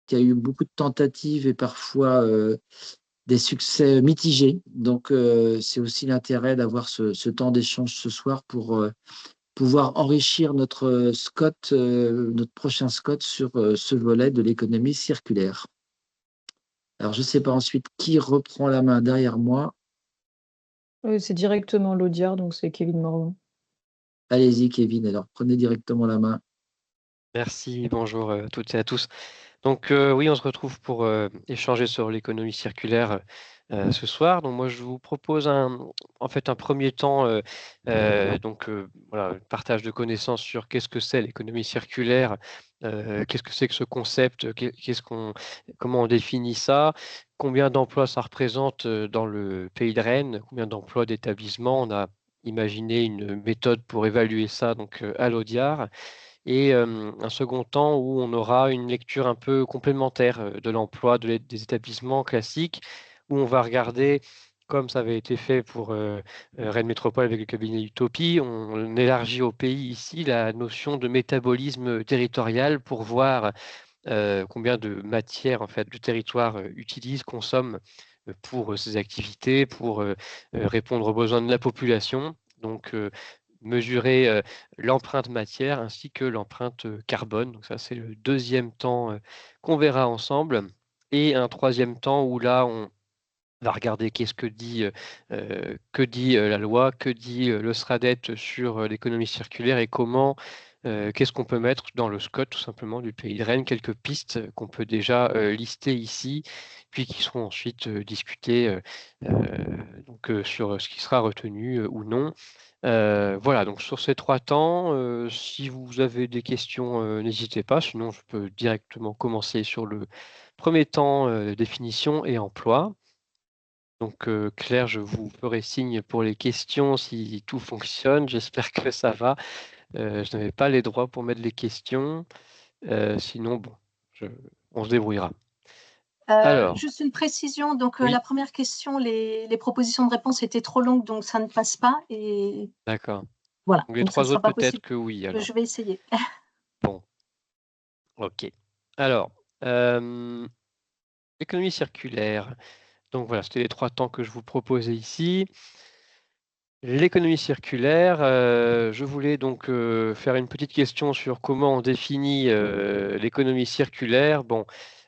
qu'il y a eu beaucoup de tentatives et parfois des succès mitigés. Donc, c'est aussi l'intérêt d'avoir ce temps d'échange ce soir pour pouvoir enrichir notre Scott, notre prochain Scott sur ce volet de l'économie circulaire. Alors, je ne sais pas ensuite qui reprend la main derrière moi. C'est directement l'Audiard, donc c'est Kevin Morvan. Allez-y, Kevin, alors prenez directement la main. Merci, bonjour à toutes et à tous. Donc oui, on se retrouve pour échanger sur l'économie circulaire ce soir. Donc moi, je vous propose en fait un premier temps, voilà, partage de connaissances sur qu'est-ce que c'est l'économie circulaire, qu'est-ce que c'est que ce concept, comment on définit ça, combien d'emplois ça représente dans le pays de Rennes, combien d'emplois d'établissements. On a imaginé une méthode pour évaluer ça donc à l'Audiard et un second temps où on aura une lecture un peu complémentaire de l'emploi des établissements classiques, où on va regarder, comme ça avait été fait pour Rennes Métropole avec le cabinet Utopie, on élargit au pays ici la notion de métabolisme territorial pour voir combien de matière en fait, le territoire utilise, consomme pour ces activités, pour répondre aux besoins de la population. Donc, mesurer l'empreinte matière ainsi que l'empreinte carbone. Donc ça, c'est le deuxième temps qu'on verra ensemble. Et un troisième temps où là, on va regarder qu'est-ce que dit la loi, que dit le SRADET sur l'économie circulaire et comment, qu'est-ce qu'on peut mettre dans le SCOT tout simplement du pays de Rennes, quelques pistes qu'on peut déjà lister ici, puis qui seront ensuite discutées sur ce qui sera retenu ou non. Voilà, donc sur ces 3 temps, si vous avez des questions, n'hésitez pas, sinon je peux directement commencer sur le premier temps, définition et emploi. Donc, Claire, je vous ferai signe pour les questions si tout fonctionne. J'espère que ça va. Je n'avais pas les droits pour mettre les questions. Sinon, bon, je on se débrouillera. Alors, Juste une précision, donc oui, la première question, les propositions de réponse étaient trop longues, donc ça ne passe pas. Et d'accord. voilà, Donc les donc ça ne 3 sera autres pas peut-être possible. que oui alors. Je vais essayer. Bon, OK. Alors, l'économie circulaire. Donc voilà, c'était les 3 temps que je vous proposais ici. L'économie circulaire, je voulais donc faire une petite question sur comment on définit l'économie circulaire. Bon,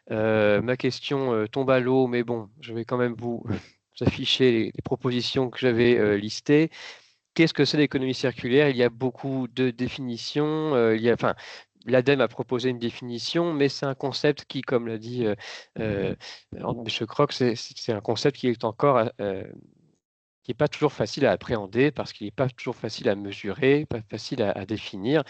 ma question tombe à l'eau, mais bon, je vais quand même vous afficher les propositions que j'avais listées. Qu'est-ce que c'est l'économie circulaire? Il y a beaucoup de définitions. Enfin, l'ADEME a proposé une définition, mais c'est un concept qui, comme l'a dit euh, M. Croc, c'est un concept qui est encore qui n'est pas toujours facile à appréhender parce qu'il n'est pas toujours facile à mesurer, pas facile à définir.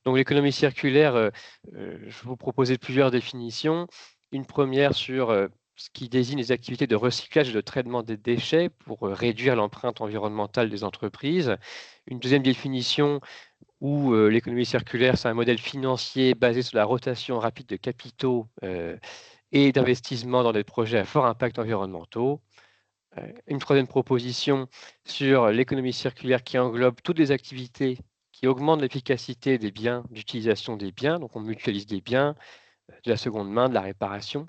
Donc l'économie circulaire, je vous proposais plusieurs définitions. Une première sur ce qui désigne les activités de recyclage et de traitement des déchets pour réduire l'empreinte environnementale des entreprises. Une deuxième définition où l'économie circulaire, c'est un modèle financier basé sur la rotation rapide de capitaux et d'investissement dans des projets à fort impact environnementaux. Une troisième proposition sur l'économie circulaire qui englobe toutes les activités qui augmentent l'efficacité des biens, d'utilisation des biens. Donc on mutualise des biens, de la seconde main, de la réparation.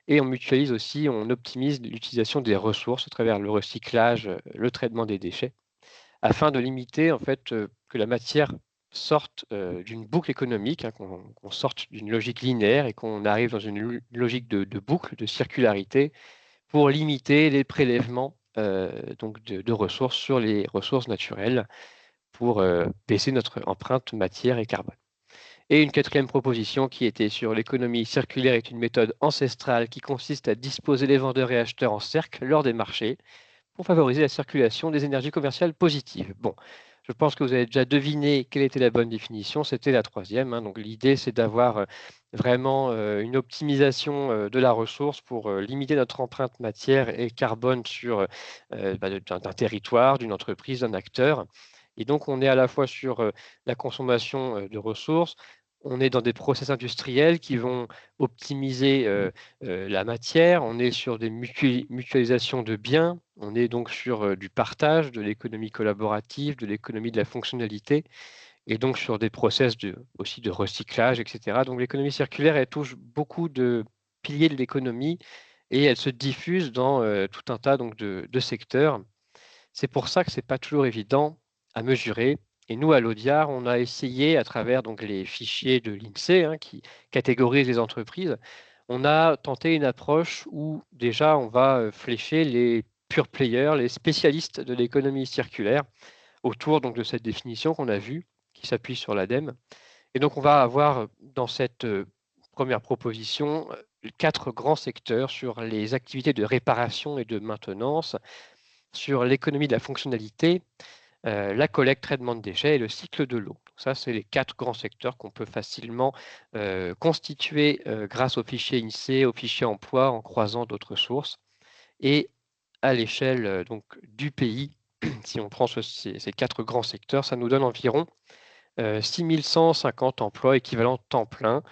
Et on mutualise aussi, on optimise l'utilisation des ressources à travers le recyclage, le traitement des déchets, afin de limiter en fait que la matière sorte d'une boucle économique, hein, qu'on sorte d'une logique linéaire et qu'on arrive dans une logique de boucle, de circularité, pour limiter les prélèvements donc de ressources sur les ressources naturelles pour baisser notre empreinte matière et carbone. Et une quatrième proposition qui était sur l'économie circulaire est une méthode ancestrale qui consiste à disposer les vendeurs et acheteurs en cercle lors des marchés pour favoriser la circulation des énergies commerciales positives. Bon, je pense que vous avez déjà deviné quelle était la bonne définition, c'était la troisième, hein. Donc l'idée, c'est d'avoir vraiment une optimisation de la ressource pour limiter notre empreinte matière et carbone sur d'un territoire, d'une entreprise, d'un acteur. Et donc, on est à la fois sur la consommation de ressources, on est dans des process industriels qui vont optimiser la matière, on est sur des mutualisations de biens, on est donc sur du partage, de l'économie collaborative, de l'économie de la fonctionnalité, et donc sur des process aussi de recyclage, etc. Donc l'économie circulaire, elle touche beaucoup pilier de l'économie et elle se diffuse dans tout un tas donc, de secteurs. C'est pour ça que ce n'est pas toujours évident à mesurer. Et nous, à l'Audiard, on a essayé, à travers donc, les fichiers de l'INSEE qui catégorisent les entreprises, on a tenté une approche où déjà on va flécher les pure players, les spécialistes de l'économie circulaire, autour donc, de cette définition qu'on a vue, qui s'appuie sur l'ADEME. Et donc, on va avoir dans cette première proposition 4 grands secteurs sur les activités de réparation et de maintenance, sur l'économie de la fonctionnalité, la collecte, traitement de déchets et le cycle de l'eau. Ça, c'est les 4 grands secteurs qu'on peut facilement constituer grâce au fichier INSEE, au fichier emploi, en croisant d'autres sources. Et à l'échelle donc du pays, si on prend ces 4 grands secteurs, ça nous donne environ 6150 emplois équivalents temps plein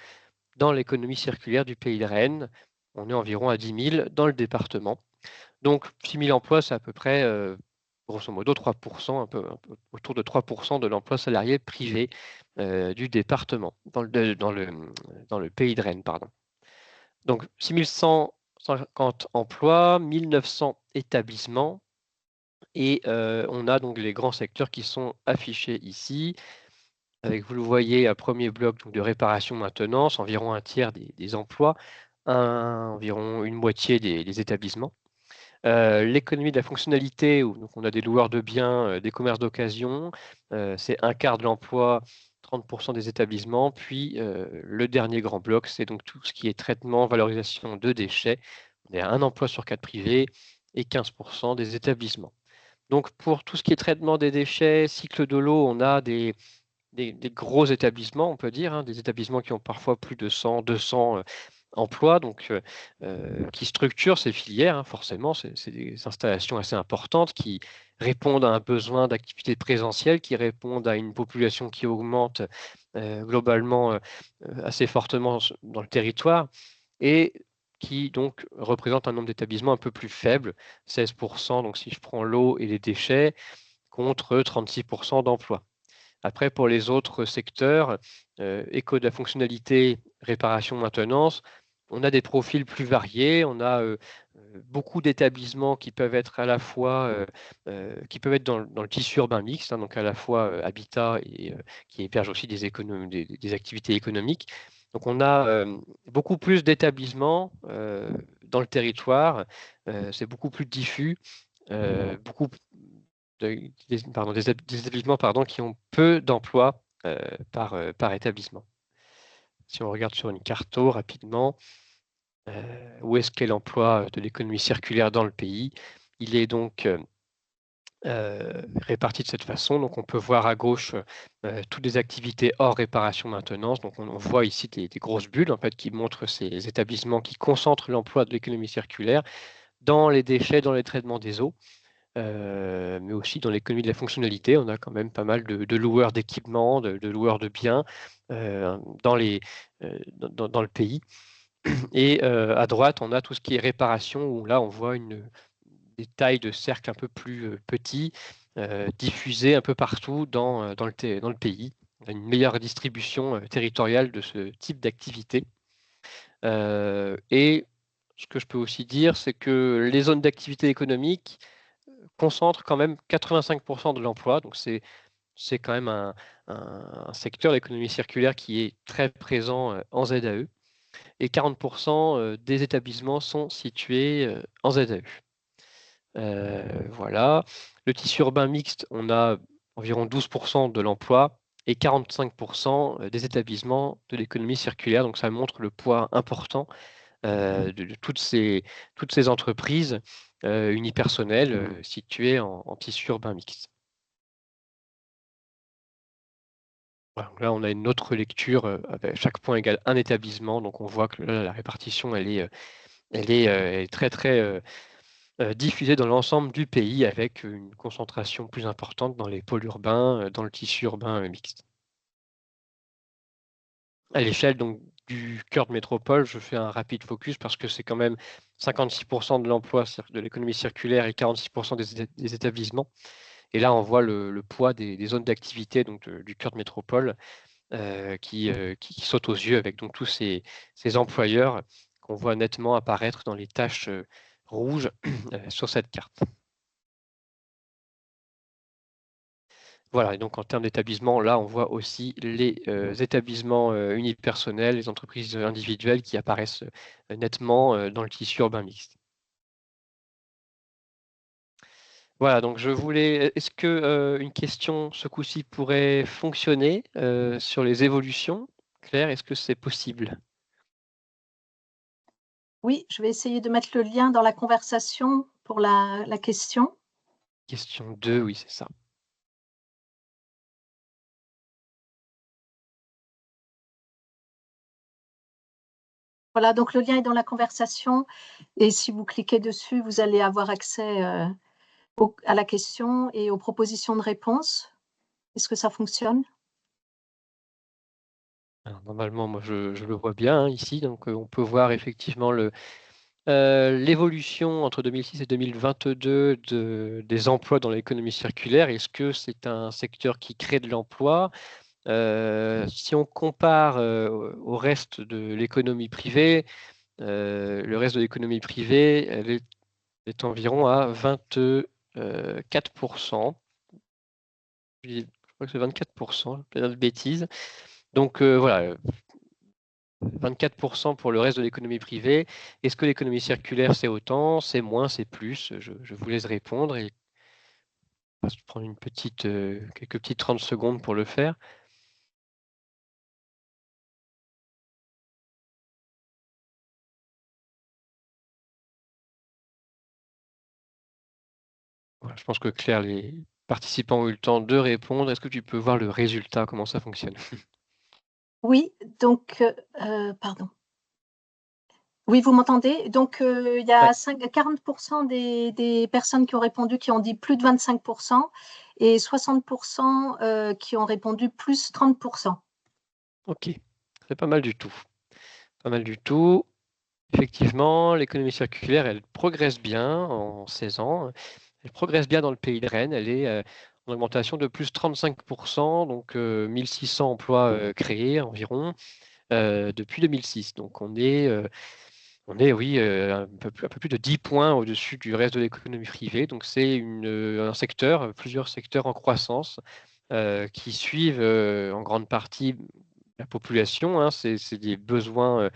dans l'économie circulaire du pays de Rennes. On est environ à 10 000 dans le département. Donc 6 000 emplois, c'est à peu près, grosso modo, 3%, un peu autour de 3% de l'emploi salarié privé du département, dans le pays de Rennes. Pardon. Donc 6 150 emplois, 1 900 établissements, et on a donc les grands secteurs qui sont affichés ici, avec, vous le voyez, un premier bloc donc, de réparation-maintenance, environ un tiers des emplois, environ une moitié des établissements. L'économie de la fonctionnalité, où donc, on a des loueurs de biens, des commerces d'occasion, c'est un quart de l'emploi, 30% des établissements. Puis le dernier grand bloc, c'est donc tout ce qui est traitement, valorisation de déchets. On est à un emploi sur 4 privés et 15% des établissements. Donc pour tout ce qui est traitement des déchets, cycle de l'eau, on a des gros établissements, on peut dire, des établissements qui ont parfois plus de 100, 200 emplois, donc qui structurent ces filières, forcément. C'est des installations assez importantes qui répondent à un besoin d'activité présentielle, qui répondent à une population qui augmente globalement assez fortement dans le territoire et qui donc représente un nombre d'établissements un peu plus faible, 16%, donc si je prends l'eau et les déchets, contre 36% d'emplois. Après, pour les autres secteurs, éco de la fonctionnalité, réparation, maintenance, on a des profils plus variés. On a beaucoup d'établissements qui peuvent être à la fois qui peuvent être dans le tissu urbain mixte, donc à la fois habitat et qui héberge aussi des activités économiques. Donc on a beaucoup plus d'établissements dans le territoire. C'est beaucoup plus diffus, beaucoup des établissements qui ont peu d'emplois par établissement. Si on regarde sur une carto rapidement, où est-ce qu'est l'emploi de l'économie circulaire dans le pays? Il est donc réparti de cette façon. Donc on peut voir à gauche toutes les activités hors réparation-maintenance. Donc on voit ici des grosses bulles en fait, qui montrent ces établissements qui concentrent l'emploi de l'économie circulaire dans les déchets, dans les traitements des eaux. Mais aussi dans l'économie de la fonctionnalité, on a quand même pas mal de loueurs d'équipements, de loueurs de biens dans le pays. Et à droite, on a tout ce qui est réparation, où là, on voit des tailles de cercles un peu plus petits, diffusés un peu partout dans le pays. On a une meilleure distribution territoriale de ce type d'activité. Et ce que je peux aussi dire, c'est que les zones d'activité économique concentrent quand même 85% de l'emploi. Donc c'est quand même un secteur d'économie circulaire qui est très présent en ZAE. Et 40% des établissements sont situés en ZAE. Voilà. Le tissu urbain mixte, on a environ 12% de l'emploi et 45% des établissements de l'économie circulaire. Donc ça montre le poids important de toutes ces entreprises unipersonnelles situées en tissu urbain mixte. Voilà, donc là, on a une autre lecture avec chaque point égale un établissement. Donc on voit que là, la répartition, elle est très, très diffusée dans l'ensemble du pays avec une concentration plus importante dans les pôles urbains, dans le tissu urbain mixte. À l'échelle donc du cœur de métropole, je fais un rapide focus parce que c'est quand même 56% de l'emploi de l'économie circulaire et 46% des établissements. Et là, on voit le poids des zones d'activité donc du cœur de métropole qui saute aux yeux avec donc tous ces employeurs qu'on voit nettement apparaître dans les taches rouges sur cette carte. Voilà, et donc en termes d'établissement, là, on voit aussi les établissements unipersonnels, les entreprises individuelles qui apparaissent nettement dans le tissu urbain mixte. Voilà, donc je voulais. Est-ce que une question ce coup-ci pourrait fonctionner sur les évolutions? Claire, est-ce que c'est possible? Oui, je vais essayer de mettre le lien dans la conversation pour la question. Question 2, oui, c'est ça. Voilà, donc le lien est dans la conversation et si vous cliquez dessus, vous allez avoir accès à la question et aux propositions de réponse. Est-ce que ça fonctionne? Alors, normalement, moi, je le vois bien ici, donc on peut voir effectivement l'évolution entre 2006 et 2022 des emplois dans l'économie circulaire. Est-ce que c'est un secteur qui crée de l'emploi? Si on compare au reste de l'économie privée, le reste de l'économie privée, elle est environ à 24%. Je crois que c'est 24%, je ne vais pas dire de bêtises. Donc voilà, 24% pour le reste de l'économie privée. Est-ce que l'économie circulaire, c'est autant, c'est moins, c'est plus? Je vous laisse répondre et on va se prendre quelques petites 30 secondes pour le faire. Voilà, je pense que Claire, les participants ont eu le temps de répondre. Est-ce que tu peux voir le résultat, comment ça fonctionne? Oui, donc, pardon. Oui, vous m'entendez? Donc, il y a Ouais. 40% des personnes qui ont répondu qui ont dit plus de 25% et 60% qui ont répondu plus 30%. Ok, c'est pas mal du tout. Pas mal du tout. Effectivement, l'économie circulaire, elle progresse bien en 16 ans. Elle progresse bien dans le pays de Rennes. Elle est en augmentation de plus 35%, donc 1600 emplois créés environ depuis 2006. Donc on est, oui, un peu plus de 10 points au-dessus du reste de l'économie privée. Donc c'est un secteur, plusieurs secteurs en croissance qui suivent en grande partie la population. Hein. C'est des besoins,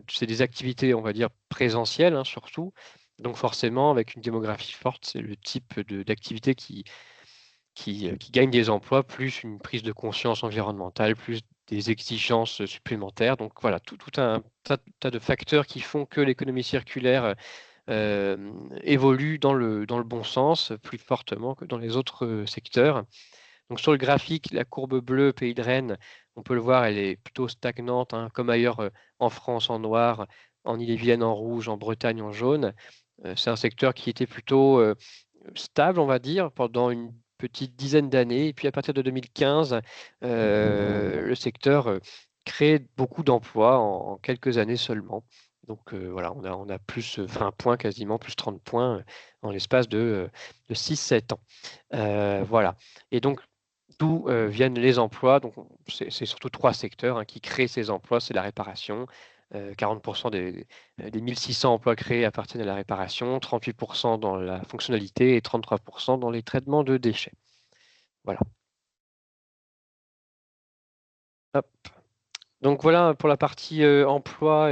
c'est des activités, on va dire, présentielles surtout. Donc forcément, avec une démographie forte, c'est le type d'activité qui gagne des emplois, plus une prise de conscience environnementale, plus des exigences supplémentaires. Donc voilà, tout un tas de facteurs qui font que l'économie circulaire évolue dans le bon sens, plus fortement que dans les autres secteurs. Donc sur le graphique, la courbe bleue, Pays de Rennes, on peut le voir, elle est plutôt stagnante, comme ailleurs en France en noir, en Ille-et-Vilaine en rouge, en Bretagne en jaune. C'est un secteur qui était plutôt stable, on va dire, pendant une petite dizaine d'années. Et puis à partir de 2015, le secteur crée beaucoup d'emplois en quelques années seulement. Donc voilà, on a plus 20 points quasiment, plus 30 points en l'espace de 6-7 ans. Voilà. Et donc, d'où viennent les emplois? Donc, c'est surtout 3 secteurs qui créent ces emplois. C'est la réparation. 40% des 1600 emplois créés appartiennent à la réparation, 38% dans la fonctionnalité et 33% dans les traitements de déchets. Voilà. Hop. Donc voilà pour la partie emploi,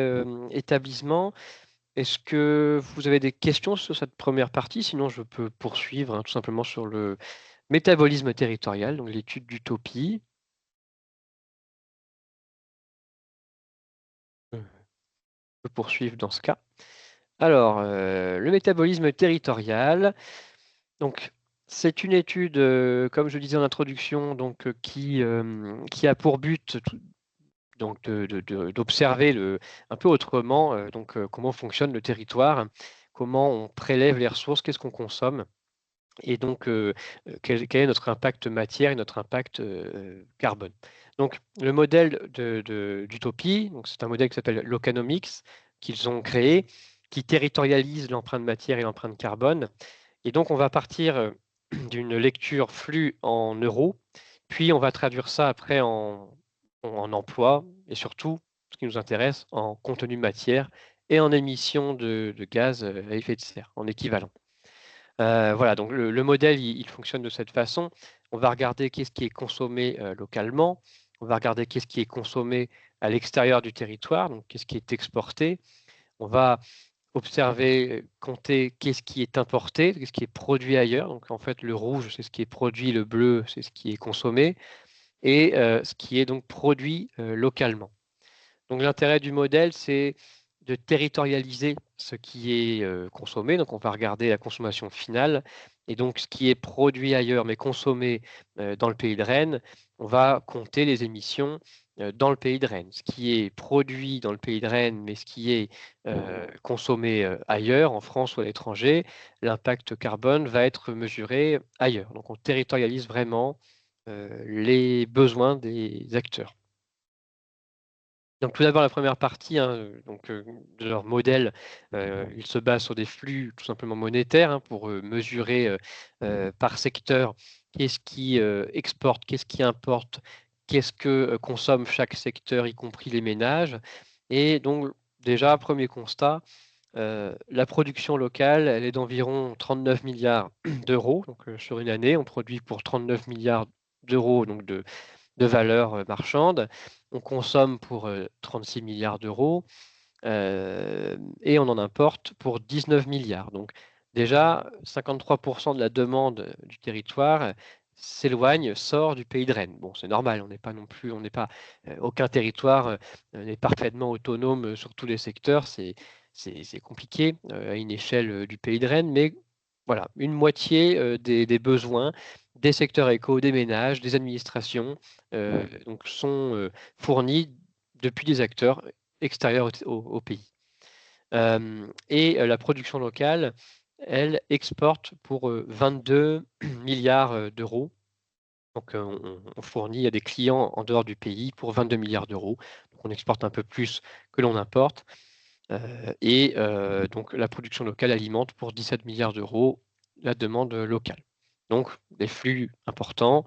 établissement. Est-ce que vous avez des questions sur cette première partie? Sinon, je peux poursuivre tout simplement sur le métabolisme territorial, donc l'étude d'utopie. Je peux poursuivre dans ce cas. Alors, le métabolisme territorial, donc c'est une étude, comme je disais en introduction, donc qui a pour but donc d'observer un peu autrement comment fonctionne le territoire, comment on prélève les ressources, qu'est-ce qu'on consomme, et donc quel est notre impact matière et notre impact carbone. Donc le modèle d'utopie, c'est un modèle qui s'appelle Locanomics, qu'ils ont créé, qui territorialise l'empreinte matière et l'empreinte carbone. Et donc on va partir d'une lecture flux en euros, puis on va traduire ça après en emploi, et surtout, ce qui nous intéresse, en contenu matière et en émissions de gaz à effet de serre, en équivalent. Voilà, donc le modèle, il fonctionne de cette façon. On va regarder qu'est-ce qui est consommé localement, on va regarder qu'est-ce qui est consommé à l'extérieur du territoire, donc qu'est-ce qui est exporté. On va observer, compter qu'est-ce qui est importé, qu'est-ce qui est produit ailleurs. Donc en fait, le rouge, c'est ce qui est produit, le bleu, c'est ce qui est consommé, et ce qui est donc produit localement. Donc l'intérêt du modèle, c'est de territorialiser ce qui est consommé. Donc on va regarder la consommation finale, et donc ce qui est produit ailleurs mais consommé dans le pays de Rennes, on va compter les émissions dans le pays de Rennes. Ce qui est produit dans le pays de Rennes mais ce qui est consommé ailleurs, en France ou à l'étranger, l'impact carbone va être mesuré ailleurs. Donc on territorialise vraiment les besoins des acteurs. Donc tout d'abord, la première partie de leur modèle, il se base sur des flux tout simplement monétaires pour mesurer par secteur qu'est-ce qui exporte, qu'est-ce qui importe, qu'est-ce que consomme chaque secteur, y compris les ménages. Et donc déjà, premier constat, la production locale, elle est d'environ 39 milliards d'euros. Donc sur une année, on produit pour 39 milliards d'euros donc de valeur marchande. On consomme pour 36 milliards d'euros et on en importe pour 19 milliards. Donc déjà, 53% de la demande du territoire s'éloigne, sort du pays de Rennes. Bon, c'est normal, on n'est pas non plus, aucun territoire n'est parfaitement autonome sur tous les secteurs. C'est compliqué à une échelle du pays de Rennes, mais voilà, une moitié des besoins des secteurs éco, des ménages, des administrations, donc sont fournis depuis des acteurs extérieurs au pays. Et la production locale, elle exporte pour 22 milliards d'euros. Donc on fournit à des clients en dehors du pays pour 22 milliards d'euros. Donc on exporte un peu plus que l'on importe. Et donc la production locale alimente pour 17 milliards d'euros la demande locale. Donc des flux importants.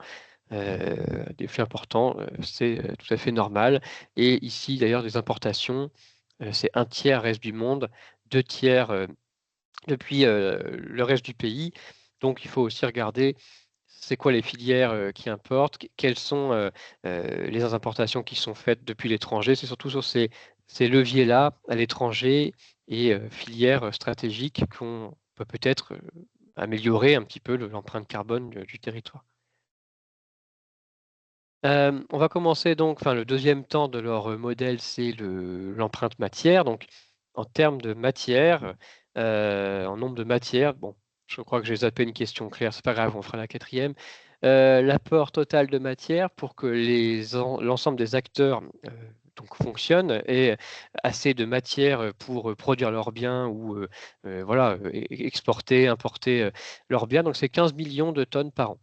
C'est tout à fait normal. Et ici, d'ailleurs, des importations, c'est un tiers reste du monde, 2 tiers depuis le reste du pays. Donc, il faut aussi regarder c'est quoi les filières qui importent, quelles sont les importations qui sont faites depuis l'étranger. C'est surtout sur ces leviers-là, à l'étranger, et filières stratégiques qu'on peut peut-être améliorer un petit peu l'empreinte carbone du territoire. On va commencer donc, le deuxième temps de leur modèle, c'est l'empreinte matière. Donc, en termes de matière, en nombre de matières, bon, je crois que j'ai zappé une question claire, c'est pas grave, on fera la quatrième. L'apport total de matière pour que l'ensemble des acteurs donc fonctionnent et assez de matière pour produire leurs biens ou voilà, exporter, importer leurs biens. Donc, c'est 15 millions de tonnes par an.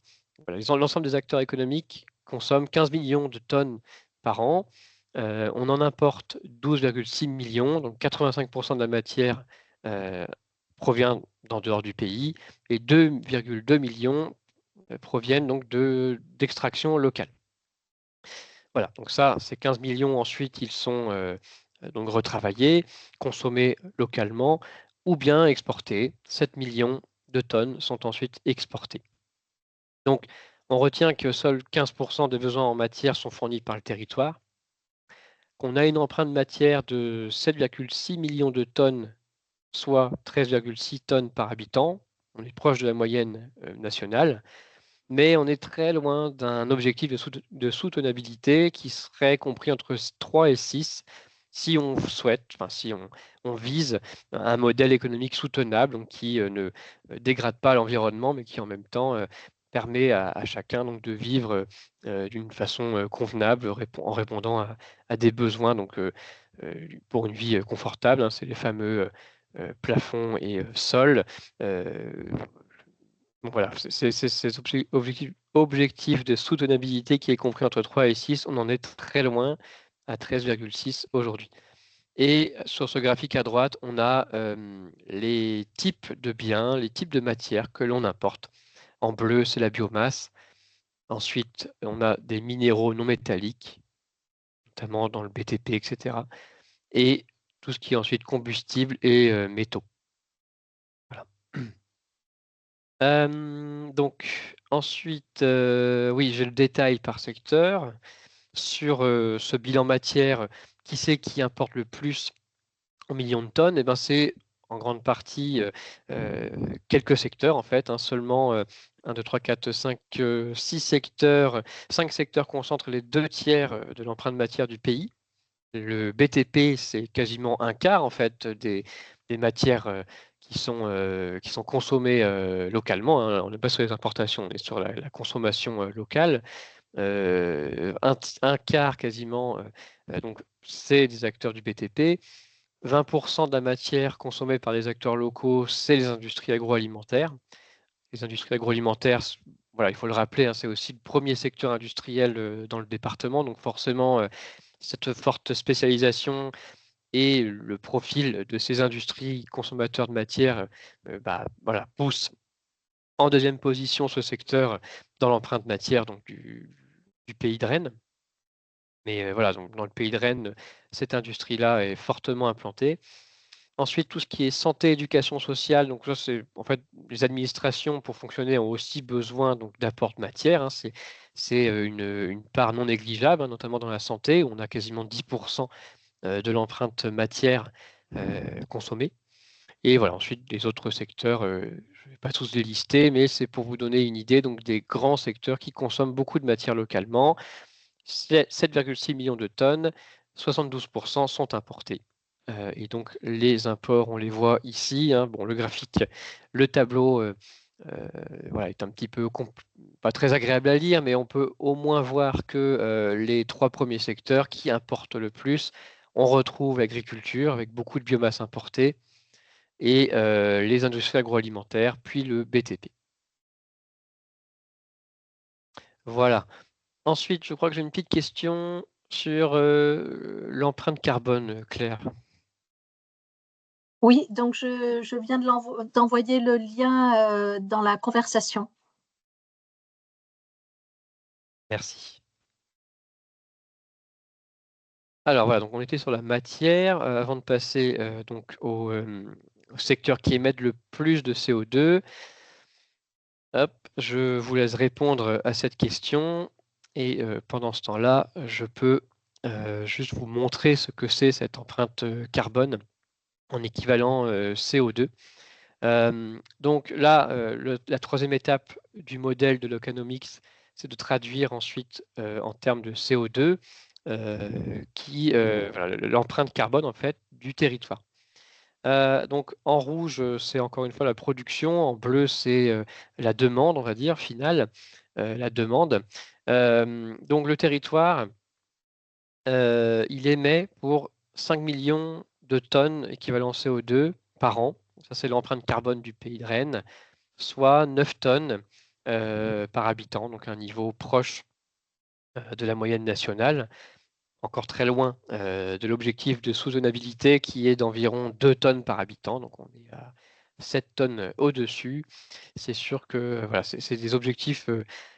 Voilà, l'ensemble des acteurs économiques consomme 15 millions de tonnes par an. On en importe 12,6 millions, donc 85% de la matière provient d'en dehors du pays, et 2,2 millions proviennent donc d'extraction locale. Voilà, donc ça, ces 15 millions, ensuite, ils sont donc retravaillés, consommés localement, ou bien exportés. 7 millions de tonnes sont ensuite exportées. Donc, on retient que seuls 15% des besoins en matière sont fournis par le territoire, qu'on a une empreinte de matière de 7,6 millions de tonnes, soit 13,6 tonnes par habitant. On est proche de la moyenne nationale, mais on est très loin d'un objectif de soutenabilité qui serait compris entre 3 et 6 si on souhaite, si on vise un modèle économique soutenable, donc qui ne dégrade pas l'environnement, mais qui en même temps permet à chacun donc, de vivre d'une façon convenable en répondant à des besoins donc, pour une vie confortable. C'est les fameux plafonds et sols. Donc voilà, c'est cet objectif de soutenabilité qui est compris entre 3 et 6. On en est très loin, à 13,6 aujourd'hui. Et sur ce graphique à droite, on a les types de biens, les types de matières que l'on importe. En bleu, c'est la biomasse. Ensuite, on a des minéraux non métalliques, notamment dans le BTP, etc. Et tout ce qui est ensuite combustible et métaux. Voilà. Donc ensuite, oui, j'ai le détail par secteur. Sur ce bilan matière, qui c'est qui importe le plus en millions de tonnes? Eh ben, c'est en grande partie quelques secteurs en fait, hein, seulement 1, 2, 3, 4, 5, 6 secteurs, 5 secteurs concentrent les 2 tiers de l'empreinte matière du pays. Le BTP, c'est quasiment un quart en fait des matières qui sont consommées localement, hein. On n'est pas sur les importations, on est sur la consommation locale. Un quart quasiment, donc c'est des acteurs du BTP. 20% de la matière consommée par les acteurs locaux, c'est les industries agroalimentaires. Les industries agroalimentaires, voilà, il faut le rappeler, hein, c'est aussi le premier secteur industriel dans le département. Donc forcément, cette forte spécialisation et le profil de ces industries consommateurs de matière voilà, pousse en deuxième position ce secteur dans l'empreinte matière donc du pays de Rennes. Mais voilà, donc dans le pays de Rennes, cette industrie-là est fortement implantée. Ensuite, tout ce qui est santé, éducation sociale, donc ça, c'est en fait les administrations pour fonctionner ont aussi besoin donc d'apports de matière, hein. C'est une part non négligeable, hein, notamment dans la santé, où on a quasiment 10% de l'empreinte matière consommée. Et voilà, ensuite les autres secteurs, je ne vais pas tous les lister, mais c'est pour vous donner une idée donc des grands secteurs qui consomment beaucoup de matière localement. 7,6 millions de tonnes, 72% sont importés. Et donc les imports, on les voit ici, hein. Bon, le graphique, le tableau voilà, est un petit peu pas très agréable à lire, mais on peut au moins voir que les 3 premiers secteurs qui importent le plus, on retrouve l'agriculture avec beaucoup de biomasse importée et les industries agroalimentaires, puis le BTP. Voilà. Ensuite, je crois que j'ai une petite question sur l'empreinte carbone, Claire. Oui, donc je viens d'envoyer le lien dans la conversation. Merci. Alors voilà, donc on était sur la matière avant de passer donc au secteur qui émettent le plus de CO2. Hop, je vous laisse répondre à cette question et pendant ce temps-là, je peux juste vous montrer ce que c'est cette empreinte carbone en équivalent CO2. Donc là, la troisième étape du modèle de l'Ocanomics, c'est de traduire ensuite en termes de CO2 voilà, l'empreinte carbone en fait du territoire. Donc en rouge, c'est encore une fois la production, en bleu, c'est la demande, on va dire, finale, la demande. Donc le territoire, il émet pour 5 millions de tonnes équivalent CO2 par an. Ça, c'est l'empreinte carbone du pays de Rennes, soit 9 tonnes par habitant, donc un niveau proche de la moyenne nationale, encore très loin de l'objectif de soutenabilité qui est d'environ 2 tonnes par habitant, donc on est à 7 tonnes au-dessus. C'est sûr que voilà, c'est des objectifs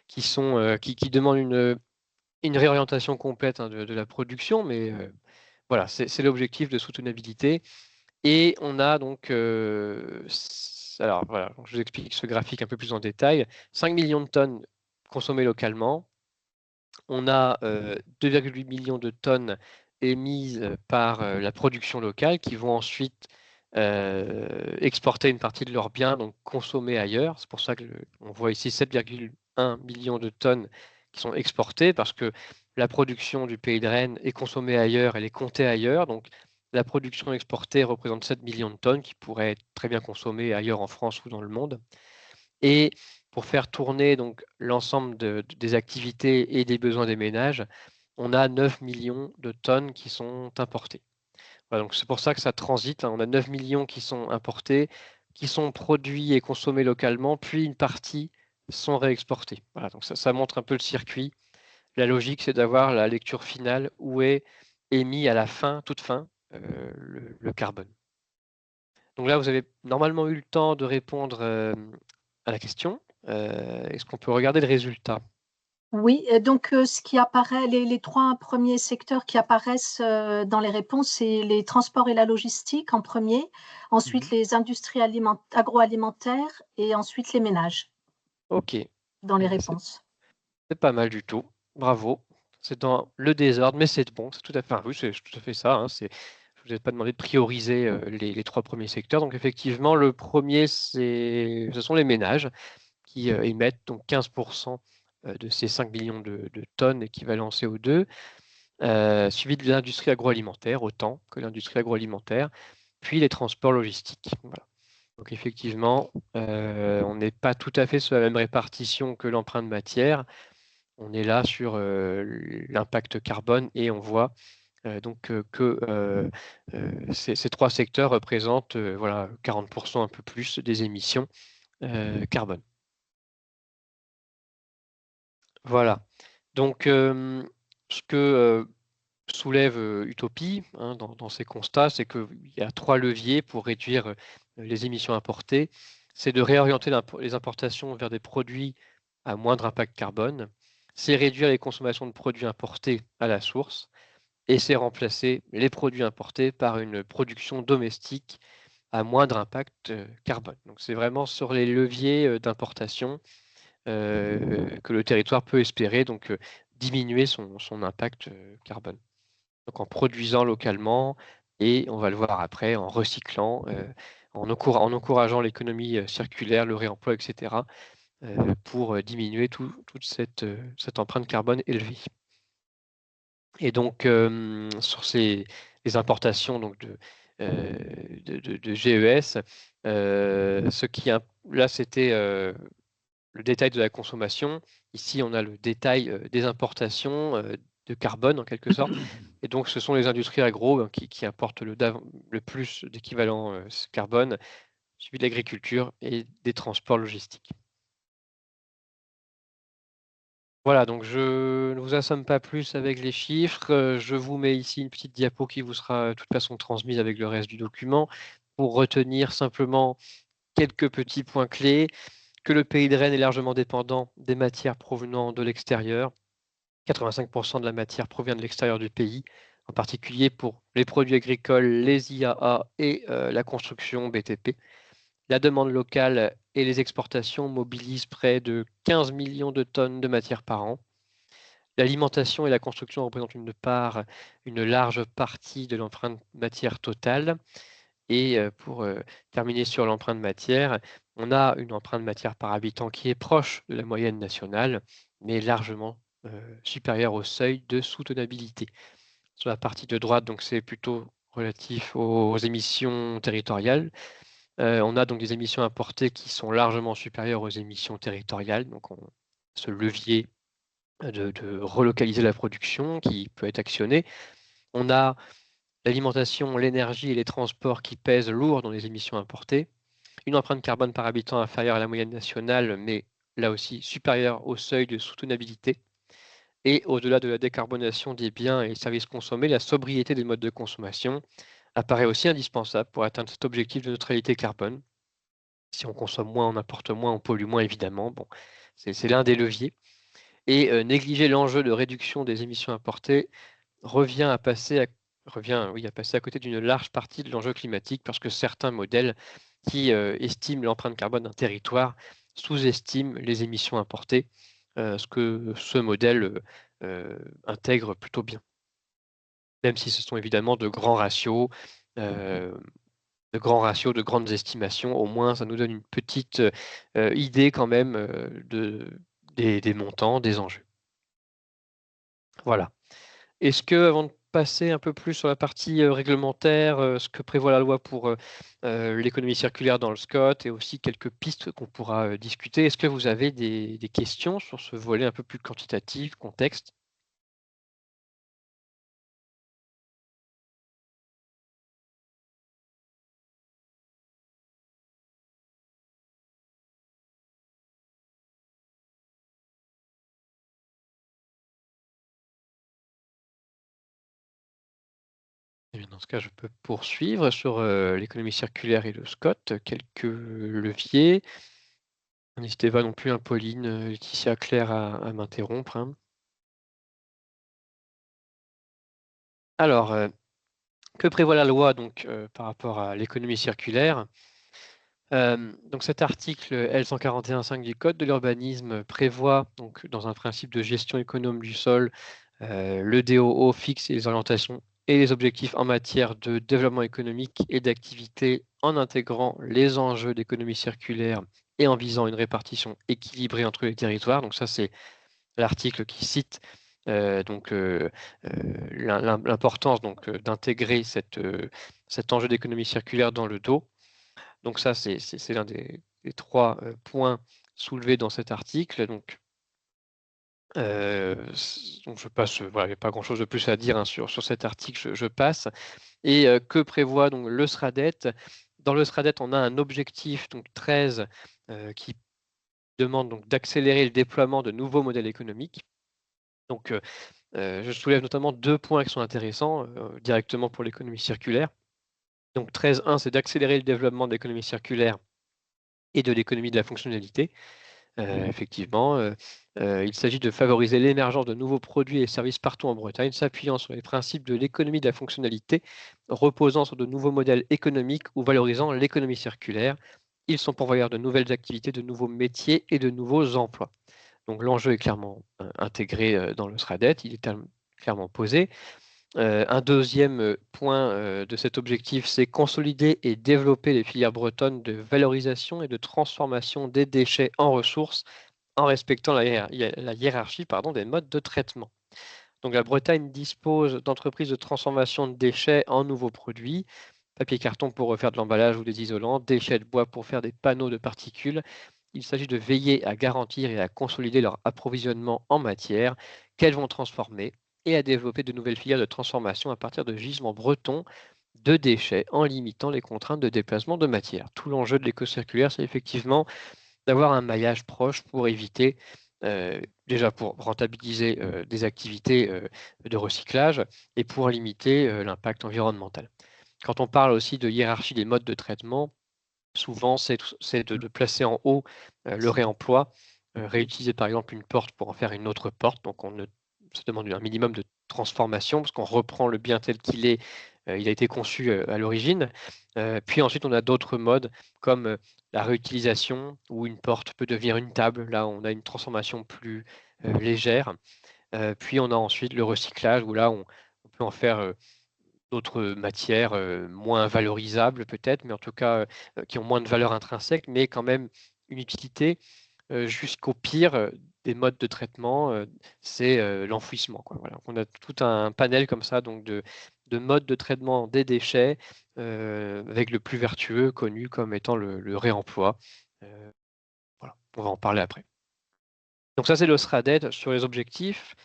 qui demandent une réorientation complète, hein, de la production, mais voilà, c'est l'objectif de soutenabilité. Et on a donc, alors voilà, je vous explique ce graphique un peu plus en détail. 5 millions de tonnes consommées localement. On a 2,8 millions de tonnes émises par la production locale qui vont ensuite exporter une partie de leurs biens, donc consommer ailleurs. C'est pour ça qu'on voit ici 7,1 millions de tonnes qui sont exportées parce que la production du pays de Rennes est consommée ailleurs, elle est comptée ailleurs. Donc la production exportée représente 7 millions de tonnes qui pourraient être très bien consommées ailleurs en France ou dans le monde. Et pour faire tourner donc l'ensemble des activités et des besoins des ménages, on a 9 millions de tonnes qui sont importées. Voilà, donc c'est pour ça que ça transite, hein. On a 9 millions qui sont importés, qui sont produits et consommés localement, puis une partie sont réexportés. Voilà, donc ça montre un peu le circuit. La logique, c'est d'avoir la lecture finale où est émis à la fin, toute fin, le carbone. Donc là, vous avez normalement eu le temps de répondre à la question. Est-ce qu'on peut regarder le résultat? Oui, et donc ce qui apparaît, les 3 premiers secteurs qui apparaissent dans les réponses, c'est les transports et la logistique en premier, ensuite les industries agroalimentaires et ensuite les ménages Ok, dans les eh ben, c'est réponses. pas mal du tout. Bravo. C'est dans le désordre, mais c'est bon. C'est tout à fait, oui, c'est tout à fait ça. Hein, je vous ai pas demandé de prioriser les 3 premiers secteurs. Donc effectivement, le premier, ce sont les ménages qui émettent donc 15% de ces 5 millions de tonnes équivalent CO2, suivi de l'industrie agroalimentaire, autant que l'industrie agroalimentaire, puis les transports logistiques. Voilà. Donc effectivement, on n'est pas tout à fait sur la même répartition que l'empreinte matière. On est là sur l'impact carbone et on voit donc que ces 3 secteurs représentent voilà, 40% un peu plus des émissions carbone. Voilà. Donc, ce que soulève Utopie hein, dans ces constats, c'est qu'il y a 3 leviers pour réduire les émissions importées. C'est de réorienter les importations vers des produits à moindre impact carbone. C'est réduire les consommations de produits importés à la source. Et c'est remplacer les produits importés par une production domestique à moindre impact carbone. Donc, c'est vraiment sur les leviers d'importation que le territoire peut espérer donc diminuer son impact carbone. Donc en produisant localement et on va le voir après en recyclant, en encourageant l'économie circulaire, le réemploi, etc. Pour diminuer toute cette empreinte carbone élevée. Et donc sur les importations donc, de GES, là c'était le détail de la consommation. Ici, on a le détail des importations de carbone, en quelque sorte. Et donc, ce sont les industries agro qui apportent le plus d'équivalent carbone, suivi de l'agriculture et des transports logistiques. Voilà, donc je ne vous assomme pas plus avec les chiffres. Je vous mets ici une petite diapo qui vous sera de toute façon transmise avec le reste du document pour retenir simplement quelques petits points clés. Que le pays de Rennes est largement dépendant des matières provenant de l'extérieur. 85% de la matière provient de l'extérieur du pays, en particulier pour les produits agricoles, les IAA et la construction BTP. La demande locale et les exportations mobilisent près de 15 millions de tonnes de matière par an. L'alimentation et la construction représentent une large partie de l'empreinte matière totale. Et pour terminer sur l'empreinte matière, on a une empreinte matière par habitant qui est proche de la moyenne nationale, mais largement supérieure au seuil de soutenabilité. Sur la partie de droite, donc c'est plutôt relatif aux émissions territoriales. On a donc des émissions importées qui sont largement supérieures aux émissions territoriales, donc ce levier de relocaliser la production qui peut être actionné. On a l'alimentation, l'énergie et les transports qui pèsent lourd dans les émissions importées, une empreinte carbone par habitant inférieure à la moyenne nationale, mais là aussi supérieure au seuil de soutenabilité. Et au-delà de la décarbonation des biens et services consommés, la sobriété des modes de consommation apparaît aussi indispensable pour atteindre cet objectif de neutralité carbone. Si on consomme moins, on importe moins, on pollue moins évidemment. Bon, c'est l'un des leviers. Et négliger l'enjeu de réduction des émissions importées revient à passer à côté d'une large partie de l'enjeu climatique parce que certains modèles qui estiment l'empreinte carbone d'un territoire sous-estiment les émissions importées, ce que ce modèle intègre plutôt bien. Même si ce sont évidemment de grands ratios, de grandes estimations, au moins ça nous donne une petite idée quand même des montants, des enjeux. Voilà. Est-ce que, avant de passer un peu plus sur la partie réglementaire, ce que prévoit la loi pour l'économie circulaire dans le SCOT et aussi quelques pistes qu'on pourra discuter, est-ce que vous avez des questions sur ce volet un peu plus quantitatif, contexte? Eh bien, dans ce cas, je peux poursuivre sur l'économie circulaire et le SCOT, quelques leviers. N'hésitez pas non plus, Pauline, Laetitia, Claire, à m'interrompre, hein. Alors, que prévoit la loi donc, par rapport à l'économie circulaire? Donc cet article L141.5 du Code de l'urbanisme prévoit, donc, dans un principe de gestion économe du sol, le DOO fixe les orientations et les objectifs en matière de développement économique et d'activité en intégrant les enjeux d'économie circulaire et en visant une répartition équilibrée entre les territoires. Donc ça, c'est l'article qui cite l'importance d'intégrer cet enjeu d'économie circulaire dans le DO. Donc ça, c'est l'un des 3 points soulevés dans cet article. Donc je passe, voilà, il n'y a pas grand-chose de plus à dire, hein, sur cet article, je passe. Et que prévoit donc le SRADET? Dans le SRADET, on a un objectif, donc 13, qui demande donc d'accélérer le déploiement de nouveaux modèles économiques. Donc je soulève notamment 2 points qui sont intéressants, directement pour l'économie circulaire. Donc 13.1, c'est d'accélérer le développement de l'économie circulaire et de l'économie de la fonctionnalité. Effectivement, il s'agit de favoriser l'émergence de nouveaux produits et services partout en Bretagne, s'appuyant sur les principes de l'économie de la fonctionnalité, reposant sur de nouveaux modèles économiques ou valorisant l'économie circulaire. Ils sont pourvoyeurs de nouvelles activités, de nouveaux métiers et de nouveaux emplois. Donc l'enjeu est clairement intégré dans le SRADET, il est clairement posé. Un deuxième point de cet objectif, c'est consolider et développer les filières bretonnes de valorisation et de transformation des déchets en ressources en respectant la hiérarchie des modes de traitement. Donc la Bretagne dispose d'entreprises de transformation de déchets en nouveaux produits, papier carton pour refaire de l'emballage ou des isolants, déchets de bois pour faire des panneaux de particules. Il s'agit de veiller à garantir et à consolider leur approvisionnement en matière qu'elles vont transformer et à développer de nouvelles filières de transformation à partir de gisements bretons de déchets en limitant les contraintes de déplacement de matière. Tout l'enjeu de l'éco-circulaire, c'est effectivement d'avoir un maillage proche pour éviter, déjà pour rentabiliser des activités de recyclage et pour limiter l'impact environnemental. Quand on parle aussi de hiérarchie des modes de traitement, souvent c'est de placer en haut le réemploi, réutiliser par exemple une porte pour en faire une autre porte. Donc ça demande un minimum de transformation parce qu'on reprend le bien tel qu'il est, il a été conçu à l'origine. Puis ensuite on a d'autres modes comme la réutilisation où une porte peut devenir une table. Là on a une transformation plus légère. Puis on a ensuite le recyclage où là on peut en faire d'autres matières moins valorisables peut-être, mais en tout cas qui ont moins de valeur intrinsèque, mais quand même une utilité. Jusqu'au pire des modes de traitement, c'est l'enfouissement, quoi. Voilà. On a tout un panel comme ça donc de modes de traitement des déchets, avec le plus vertueux connu comme étant le réemploi. Voilà, on va en parler après. Donc ça, c'est le SRADET sur les objectifs.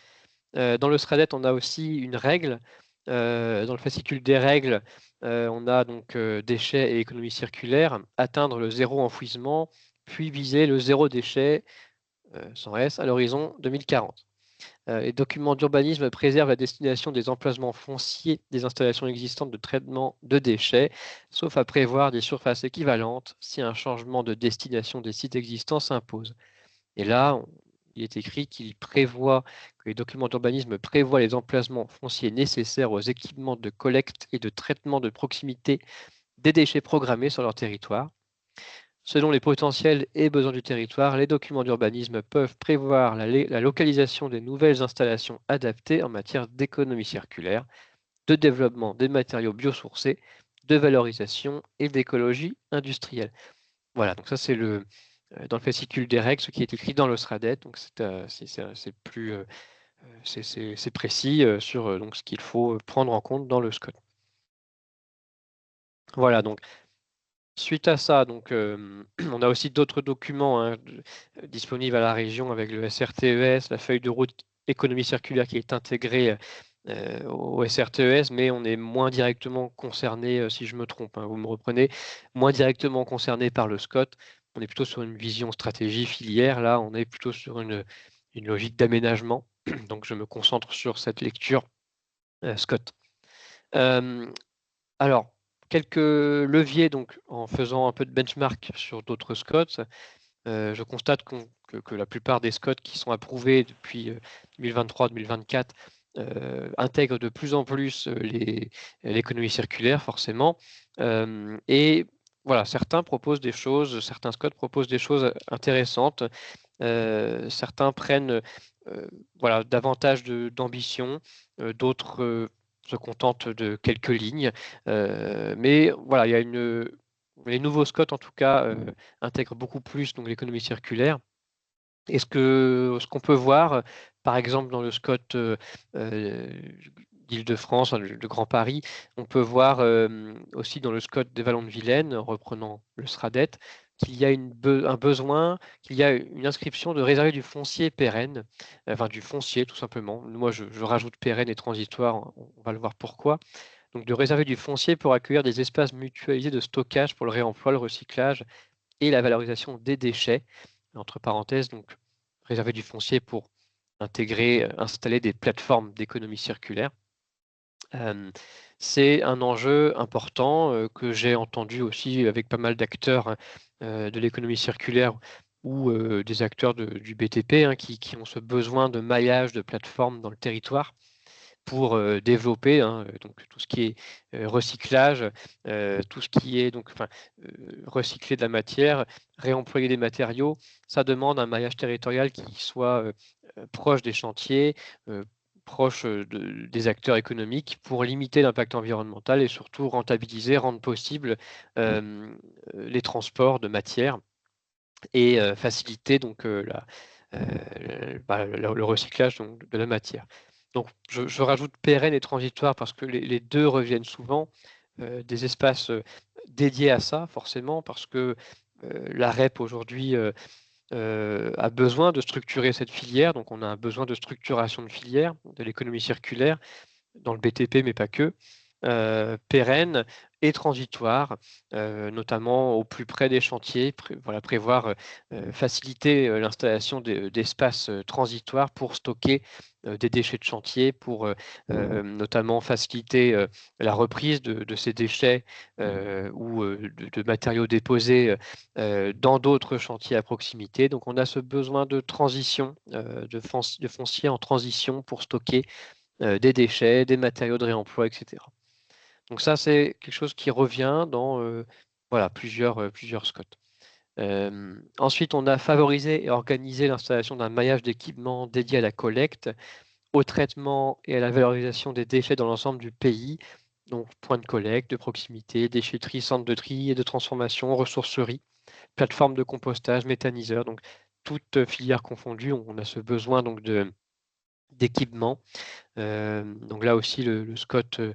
Dans le SRADET, on a aussi une règle. Dans le fascicule des règles, on a donc déchets et économie circulaire, atteindre le zéro enfouissement, puis viser le zéro déchet, sans S, à l'horizon 2040. Les documents d'urbanisme préservent la destination des emplacements fonciers des installations existantes de traitement de déchets, sauf à prévoir des surfaces équivalentes si un changement de destination des sites existants s'impose. Et là, il est écrit que les documents d'urbanisme prévoient les emplacements fonciers nécessaires aux équipements de collecte et de traitement de proximité des déchets programmés sur leur territoire. Selon les potentiels et besoins du territoire, les documents d'urbanisme peuvent prévoir la localisation des nouvelles installations adaptées en matière d'économie circulaire, de développement des matériaux biosourcés, de valorisation et d'écologie industrielle. Voilà, donc ça c'est dans le fascicule des règles, ce qui est écrit dans le SRADET, donc c'est précis sur donc ce qu'il faut prendre en compte dans le SCOT. Voilà, donc suite à ça, donc, on a aussi d'autres documents disponibles à la région avec le SRTES, la feuille de route économie circulaire qui est intégrée au SRTES, mais on est moins directement concerné, si je me trompe, vous me reprenez, moins directement concerné par le SCOT. On est plutôt sur une vision stratégie filière. Là, on est plutôt sur une logique d'aménagement. Donc, je me concentre sur cette lecture SCOT. Alors, quelques leviers, donc, en faisant un peu de benchmark sur d'autres SCOT. Je constate que la plupart des SCOT qui sont approuvés depuis 2023-2024 intègrent de plus en plus l'économie circulaire, forcément. Et voilà, certains proposent des choses, certains SCOT proposent des choses intéressantes. Certains prennent voilà, davantage d'ambition, d'autres se contentent de quelques lignes. Mais voilà, il y a les nouveaux SCOT, en tout cas, intègrent beaucoup plus donc l'économie circulaire. Et ce qu'on peut voir, par exemple, dans le SCOT d'Île-de-France, de Grand Paris, on peut voir aussi dans le SCOT des Vallons de Vilaine, reprenant le SRADET, qu'il y a un besoin, qu'il y a une inscription de réserver du foncier pérenne, enfin du foncier tout simplement. Moi, je rajoute pérenne et transitoire, on va le voir pourquoi. Donc de réserver du foncier pour accueillir des espaces mutualisés de stockage pour le réemploi, le recyclage et la valorisation des déchets. Entre parenthèses, donc réserver du foncier pour installer des plateformes d'économie circulaire. C'est un enjeu important que j'ai entendu aussi avec pas mal d'acteurs de l'économie circulaire ou des acteurs du BTP qui ont ce besoin de maillage de plateformes dans le territoire pour développer donc tout ce qui est recyclage, tout ce qui est donc recycler de la matière, réemployer des matériaux. Ça demande un maillage territorial qui soit proche des chantiers, proche des acteurs économiques pour limiter l'impact environnemental et surtout rentabiliser, rendre possible les transports de matière et faciliter donc le recyclage donc, de la matière. Donc je rajoute pérenne et transitoire parce que les deux reviennent souvent, des espaces dédiés à ça forcément parce que la REP aujourd'hui a besoin de structurer cette filière, donc on a un besoin de structuration de filière, de l'économie circulaire, dans le BTP mais pas que, pérenne et transitoire, notamment au plus près des chantiers, prévoir, faciliter l'installation d'espaces transitoires pour stocker des déchets de chantier, pour notamment faciliter la reprise de ces déchets ou de matériaux déposés dans d'autres chantiers à proximité. Donc on a ce besoin de transition, de foncier en transition pour stocker des déchets, des matériaux de réemploi, etc. Donc ça, c'est quelque chose qui revient dans voilà, plusieurs SCOT. Ensuite, on a favorisé et organisé l'installation d'un maillage d'équipements dédié à la collecte, au traitement et à la valorisation des déchets dans l'ensemble du pays. Donc, points de collecte, de proximité, déchetterie, centres de tri et de transformation, ressourcerie, plateforme de compostage, méthaniseur. Donc, toutes filières confondues, on a ce besoin donc d'équipements. Donc là aussi, le SCOT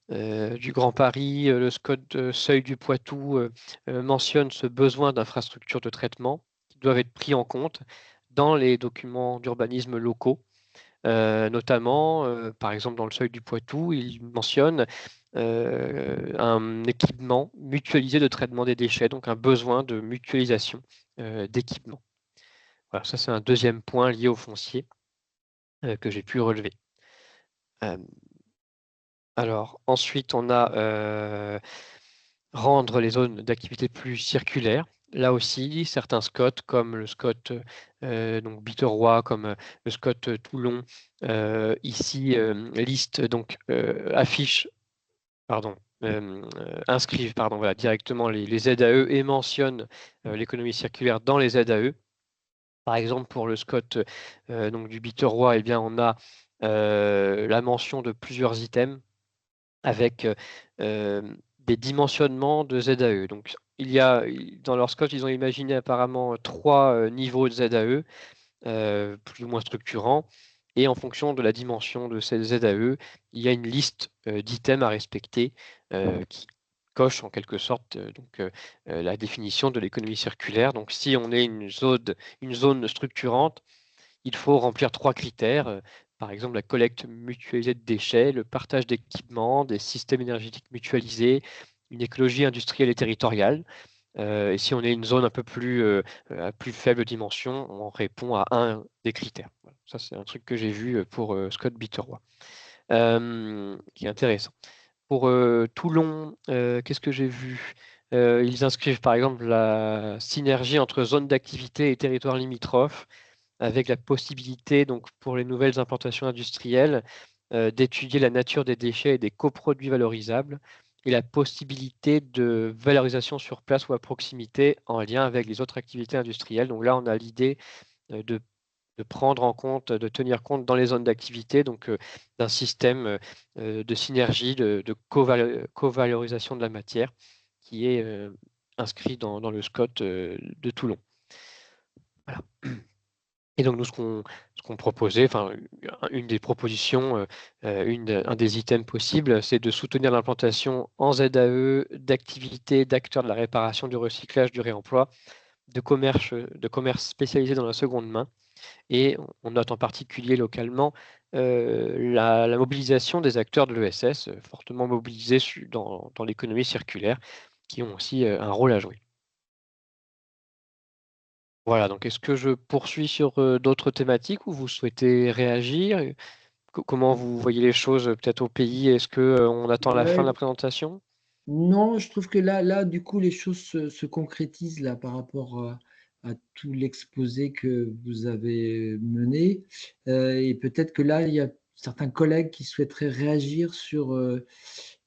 du Grand Paris, le SCOT Seuil du Poitou mentionne ce besoin d'infrastructures de traitement qui doivent être pris en compte dans les documents d'urbanisme locaux. Notamment, par exemple, dans le Seuil du Poitou, il mentionne un équipement mutualisé de traitement des déchets, donc un besoin de mutualisation d'équipements. Voilà, ça c'est un deuxième point lié au foncier que j'ai pu relever. Alors, ensuite, on a rendre les zones d'activité plus circulaires. Là aussi, certains SCOT, comme le SCOT donc Biterrois, comme le SCOT Toulon, ici liste donc affiche, pardon, inscrivent voilà, directement les ZAE et mentionnent l'économie circulaire dans les ZAE. Par exemple, pour le SCOT donc du Biterrois, eh bien, on a la mention de plusieurs items avec des dimensionnements de ZAE. Donc, dans leur SCOT, ils ont imaginé apparemment 3 niveaux de ZAE, plus ou moins structurants. Et en fonction de la dimension de ces ZAE, il y a une liste d'items à respecter qui coche en quelque sorte la définition de l'économie circulaire. Donc, si on est une zone structurante, il faut remplir 3 critères. Par exemple, la collecte mutualisée de déchets, le partage d'équipements, des systèmes énergétiques mutualisés, une écologie industrielle et territoriale. Et si on est une zone un peu plus à plus faible dimension, on répond à un des critères. Voilà. Ça, c'est un truc que j'ai vu pour Scott Biterrois, qui est intéressant. Pour Toulon, qu'est-ce que j'ai vu? Ils inscrivent par exemple la synergie entre zones d'activité et territoires limitrophes, avec la possibilité, donc, pour les nouvelles implantations industrielles, d'étudier la nature des déchets et des coproduits valorisables, et la possibilité de valorisation sur place ou à proximité en lien avec les autres activités industrielles. Donc là, on a l'idée de prendre en compte, de tenir compte dans les zones d'activité, donc d'un système de synergie, de covalorisation de la matière qui est inscrit dans le SCOT de Toulon. Voilà. Et donc, nous, ce qu'on proposait, enfin, une des propositions, un des items possibles, c'est de soutenir l'implantation en ZAE d'activités d'acteurs de la réparation, du recyclage, du réemploi, de commerce spécialisé dans la seconde main. Et on note en particulier localement la mobilisation des acteurs de l'ESS, fortement mobilisés dans l'économie circulaire, qui ont aussi un rôle à jouer. Voilà, donc est-ce que je poursuis sur d'autres thématiques ou vous souhaitez réagir? Comment vous voyez les choses peut-être au pays? Est-ce qu'on attend la fin de la présentation? Non, je trouve que là, du coup, les choses se concrétisent là par rapport à tout l'exposé que vous avez mené. Et peut-être que là, il y a certains collègues qui souhaiteraient réagir sur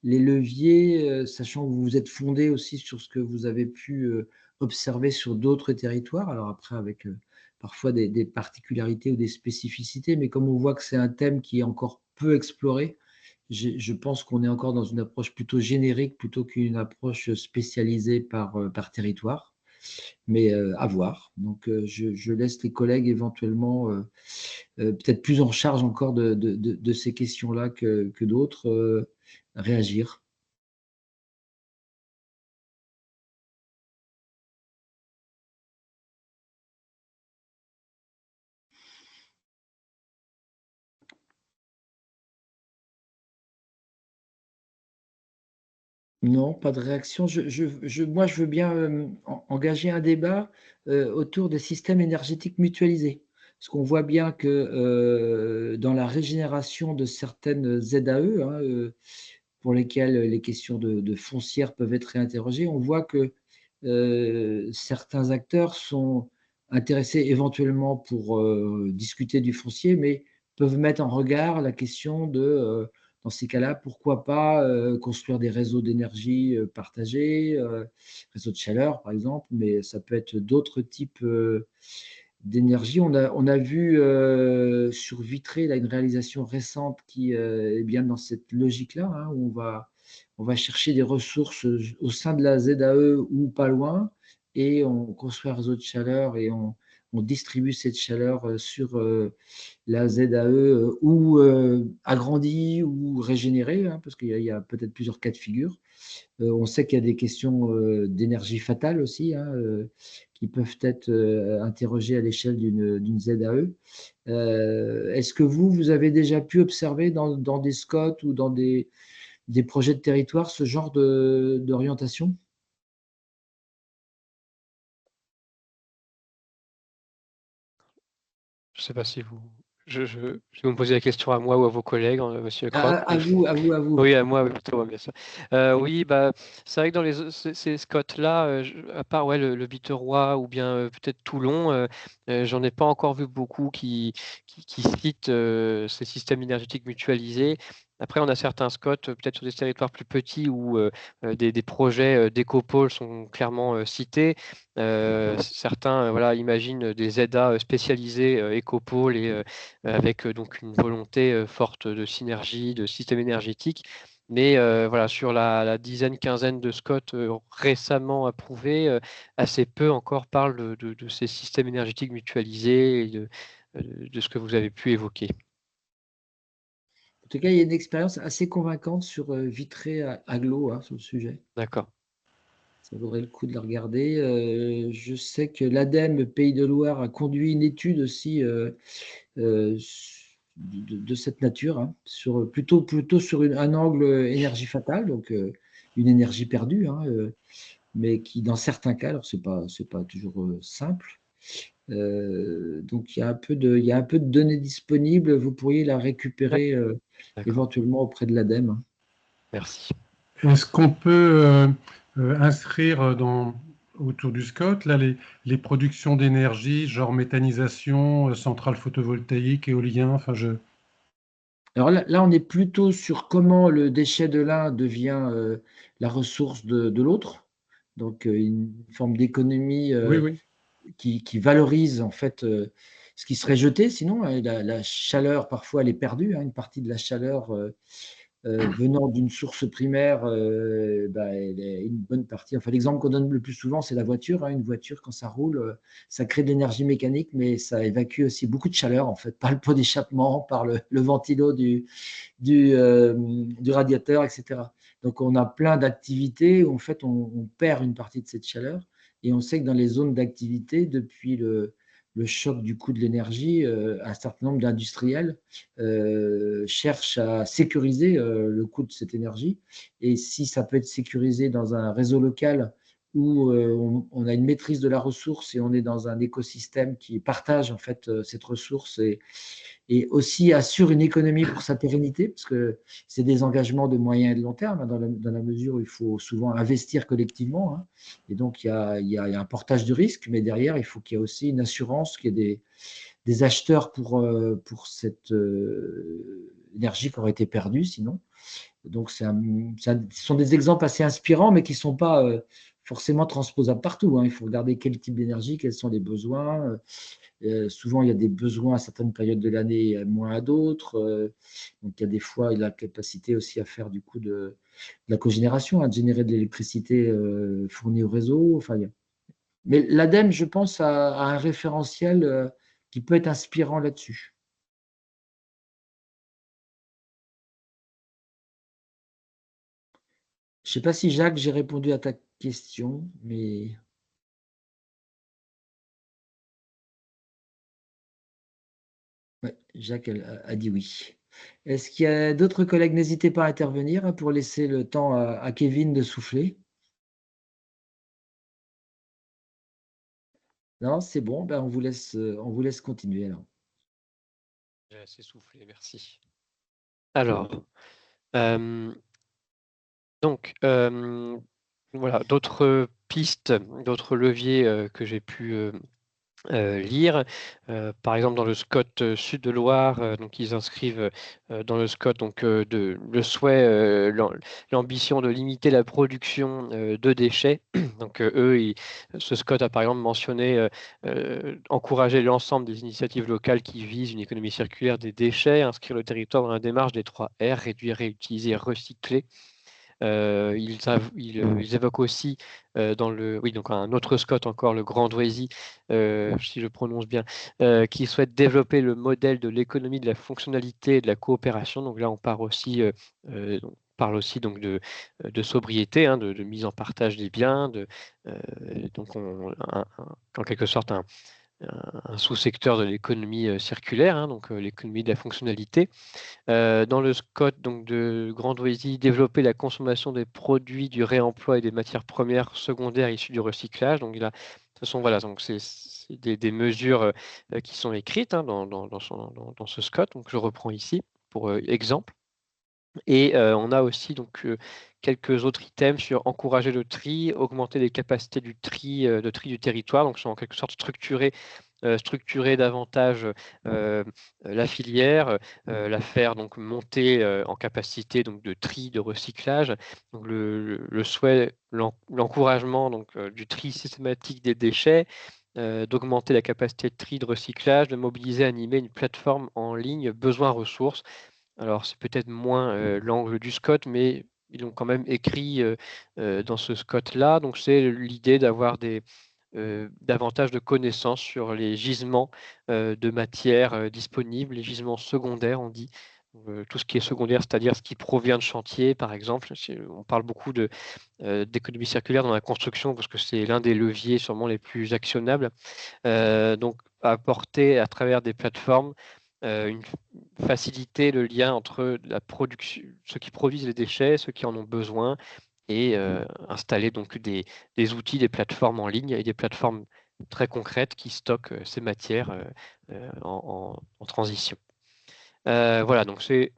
les leviers, sachant que vous vous êtes fondé aussi sur ce que vous avez pu observer sur d'autres territoires. Alors après, avec parfois des particularités ou des spécificités, mais comme on voit que c'est un thème qui est encore peu exploré, je pense qu'on est encore dans une approche plutôt générique plutôt qu'une approche spécialisée par territoire, mais à voir. Donc, je laisse les collègues éventuellement peut-être plus en charge encore de ces questions-là que d'autres réagir. Non, pas de réaction. Moi, je veux bien engager un débat autour des systèmes énergétiques mutualisés. Parce qu'on voit bien que dans la régénération de certaines ZAE, hein, pour lesquelles les questions de foncière peuvent être réinterrogées, on voit que certains acteurs sont intéressés éventuellement pour discuter du foncier, mais peuvent mettre en regard la question dans ces cas-là, pourquoi pas construire des réseaux d'énergie partagés, réseaux de chaleur par exemple, mais ça peut être d'autres types d'énergie. On a vu sur Vitré là, une réalisation récente qui est bien dans cette logique-là, hein, où on va chercher des ressources au sein de la ZAE ou pas loin, et on construit un réseau de chaleur et on distribue cette chaleur sur la ZAE ou agrandie ou régénérée, hein, parce qu'il y a peut-être plusieurs cas de figure. On sait qu'il y a des questions d'énergie fatale aussi, hein, qui peuvent être interrogées à l'échelle d'une ZAE. Est-ce que vous avez déjà pu observer dans des SCOT ou dans des projets de territoire ce genre d'orientation? Je ne sais pas si vous... Je vais vous poser la question à moi ou à vos collègues, Monsieur Croc. À vous. Oui, à moi, oui, plutôt, bien sûr. Oui, bah, c'est vrai que dans ces Scots-là, à part le Biterrois ou bien peut-être Toulon, j'en ai pas encore vu beaucoup qui citent ces systèmes énergétiques mutualisés. Après, on a certains Scots, peut-être sur des territoires plus petits, où des projets d'écopôles sont clairement cités. Certains voilà, imaginent des ZA spécialisés écopôles et avec donc une volonté forte de synergie, de système énergétique. Mais voilà, sur la dizaine, quinzaine de SCOT récemment approuvés, assez peu encore parlent de ces systèmes énergétiques mutualisés et de ce que vous avez pu évoquer. En tout cas, il y a une expérience assez convaincante sur Vitré Aglo, hein, sur le sujet. D'accord. Ça vaudrait le coup de la regarder. Je sais que l'ADEME Pays de Loire a conduit une étude aussi de cette nature, hein, plutôt sur un angle énergie fatale, donc une énergie perdue, hein, mais qui, dans certains cas, alors c'est pas toujours simple. Donc il y a un peu de données disponibles. Vous pourriez la récupérer D'accord. éventuellement auprès de l'ADEME. Merci. Est-ce qu'on peut inscrire autour du SCOT là, les productions d'énergie, genre méthanisation, centrales photovoltaïques, éolien, enfin Alors là, on est plutôt sur comment le déchet de l'un devient la ressource de l'autre. Donc, une forme d'économie Oui, oui. qui valorise en fait ce qui serait jeté. Sinon, la chaleur, parfois, elle est perdue, hein. Une partie de la chaleur venant d'une source primaire, elle est une bonne partie. Enfin, l'exemple qu'on donne le plus souvent, c'est la voiture, hein. Une voiture, quand ça roule, ça crée de l'énergie mécanique, mais ça évacue aussi beaucoup de chaleur, en fait, par le pot d'échappement, par le ventilo du radiateur, etc. Donc, on a plein d'activités où, en fait, on perd une partie de cette chaleur. Et on sait que dans les zones d'activité, depuis le choc du coût de l'énergie, un certain nombre d'industriels cherchent à sécuriser le coût de cette énergie. Et si ça peut être sécurisé dans un réseau local où on a une maîtrise de la ressource et on est dans un écosystème qui partage en fait cette ressource et aussi assure une économie pour sa pérennité, parce que c'est des engagements de moyen et de long terme, hein, dans la mesure où il faut souvent investir collectivement, hein. Et donc, il y a un portage de risque, mais derrière, il faut qu'il y ait aussi une assurance, qu'il y ait des acheteurs pour cette énergie qui aurait été perdue sinon. Donc, ce sont des exemples assez inspirants, mais qui ne sont pas forcément transposables partout, hein. Il faut regarder quel type d'énergie, quels sont les besoins. Souvent, il y a des besoins à certaines périodes de l'année, moins à d'autres. Donc, il y a des fois la capacité aussi à faire du coup de la cogénération, à générer de l'électricité fournie au réseau. Enfin, mais l'ADEME, je pense, a un référentiel qui peut être inspirant là-dessus. Je ne sais pas si, Jacques, j'ai répondu à ta question, mais ouais, Jacques a dit oui. Est-ce qu'il y a d'autres collègues? N'hésitez pas à intervenir, hein, pour laisser le temps à Kevin de souffler. Non, c'est bon, ben on vous laisse continuer alors. J'ai assez soufflé, merci. Alors, donc, voilà, d'autres pistes, d'autres leviers que j'ai pu lire. Par exemple, dans le SCOT Sud de Loire, donc ils inscrivent dans le SCOT donc, le souhait, l'ambition de limiter la production de déchets. Donc eux, ce SCOT a par exemple mentionné encourager l'ensemble des initiatives locales qui visent une économie circulaire des déchets, inscrire le territoire dans la démarche des 3 R, réduire, réutiliser, recycler. Ils évoquent aussi donc un autre Scott encore, le Grand Douaisis, si je prononce bien, qui souhaite développer le modèle de l'économie de la fonctionnalité et de la coopération. Donc là, on parle aussi donc de sobriété, hein, de mise en partage des biens, donc en quelque sorte un sous-secteur de l'économie circulaire, hein, donc l'économie de la fonctionnalité. Dans le SCOT donc de Grandouésie, développer la consommation des produits du réemploi et des matières premières secondaires issues du recyclage. Donc là, ce sont voilà, donc c'est des mesures qui sont écrites, hein, dans ce SCOT. Donc je reprends ici pour exemple. Et on a aussi donc quelques autres items sur encourager le tri, augmenter les capacités du tri du territoire. Donc, sont en quelque sorte structurer davantage la filière, la faire donc monter en capacité donc de tri, de recyclage. Donc le souhait, l'encouragement donc du tri systématique des déchets, d'augmenter la capacité de tri, de recyclage, de mobiliser, animer une plateforme en ligne besoin ressources. Alors, c'est peut-être moins l'angle du SCOT, mais ils ont quand même écrit dans ce SCOT-là. Donc, c'est l'idée d'avoir davantage de connaissances sur les gisements de matières disponibles, les gisements secondaires, on dit. Tout ce qui est secondaire, c'est-à-dire ce qui provient de chantier, par exemple. On parle beaucoup d'économie circulaire dans la construction parce que c'est l'un des leviers sûrement les plus actionnables. Donc, apporter à travers des plateformes faciliter le lien entre la production, ceux qui produisent les déchets, ceux qui en ont besoin, et installer donc des outils, des plateformes en ligne et des plateformes très concrètes qui stockent ces matières en transition. Voilà, donc c'est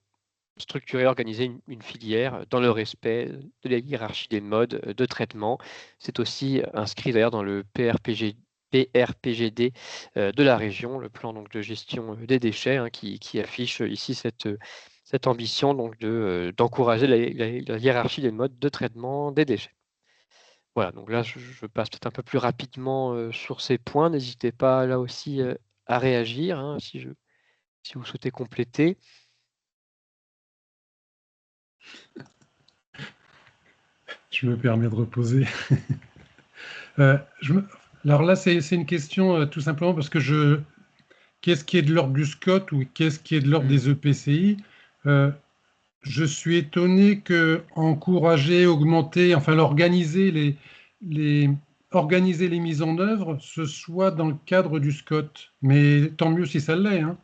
structurer, organiser une filière dans le respect de la hiérarchie des modes de traitement. C'est aussi inscrit d'ailleurs dans le PRPGD de la région, le plan donc, de gestion des déchets, hein, qui affiche ici cette ambition donc, d'encourager la hiérarchie des modes de traitement des déchets. Voilà, donc là, je passe peut-être un peu plus rapidement sur ces points. N'hésitez pas là aussi à réagir, hein, si vous souhaitez compléter. Je me permets de reposer. Alors là, c'est une question tout simplement parce que qu'est-ce qui est de l'ordre du SCOT ou qu'est-ce qui est de l'ordre des EPCI? Je suis étonné que encourager, augmenter, enfin organiser organiser les mises en œuvre, ce soit dans le cadre du SCOT. Mais tant mieux si ça l'est, hein.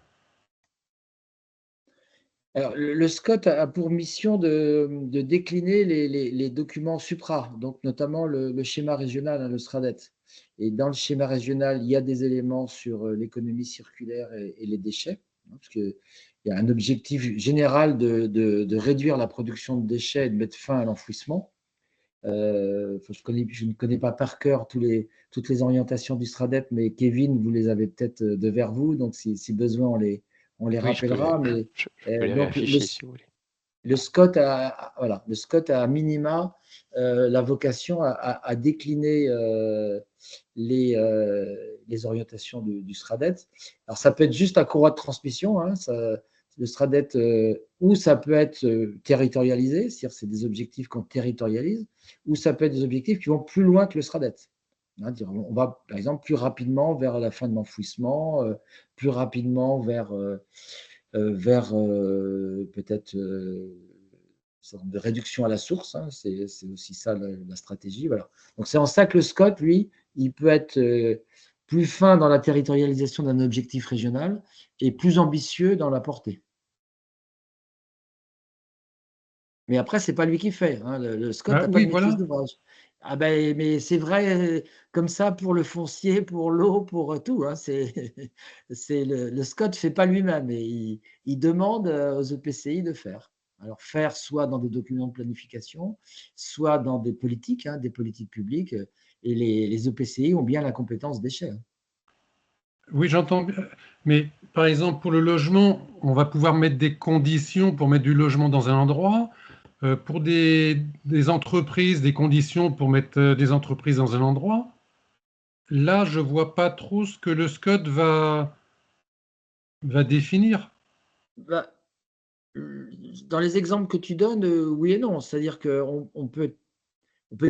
Alors, le SCOT a pour mission de décliner les documents supra, donc notamment le schéma régional, hein, le SRADET. Et dans le schéma régional, il y a des éléments sur l'économie circulaire et les déchets, hein, parce qu'il y a un objectif général de réduire la production de déchets et de mettre fin à l'enfouissement. Je ne connais pas par cœur toutes les orientations du SRADET, mais Kevin, vous les avez peut-être devers vous, donc si besoin, on les Oui, rappellera. Mais je peux les donc réafficher si vous voulez. le SCOT a minima la vocation à décliner les orientations du SRADET. Alors, ça peut être juste à courroie de transmission, hein, le SRADET, ou ça peut être territorialisé, c'est-à-dire c'est des objectifs qu'on territorialise, ou ça peut être des objectifs qui vont plus loin que le SRADET. Hein, on va, par exemple, plus rapidement vers la fin de l'enfouissement, plus rapidement vers peut-être une sorte de réduction à la source, hein, c'est aussi ça la stratégie. Voilà. Donc c'est en ça que le SCOT, lui, il peut être plus fin dans la territorialisation d'un objectif régional et plus ambitieux dans la portée. Mais après, ce n'est pas lui qui fait, hein. Le SCOT n'a pas Oui, de maîtrise voilà. d'ouvrage. Ah ben, mais c'est vrai comme ça pour le foncier, pour l'eau, pour tout, hein. Le SCOT ne fait pas lui-même et il demande aux EPCI de faire. Alors faire soit dans des documents de planification, soit dans des politiques, hein, des politiques publiques. Et les EPCI ont bien la compétence déchets, hein. Oui, j'entends bien. Mais par exemple, pour le logement, on va pouvoir mettre des conditions pour mettre du logement dans un endroit. Pour des entreprises, des conditions pour mettre des entreprises dans un endroit. Là, je ne vois pas trop ce que le SCOT va définir. Bah, dans les exemples que tu donnes, oui et non. C'est-à-dire qu'on peut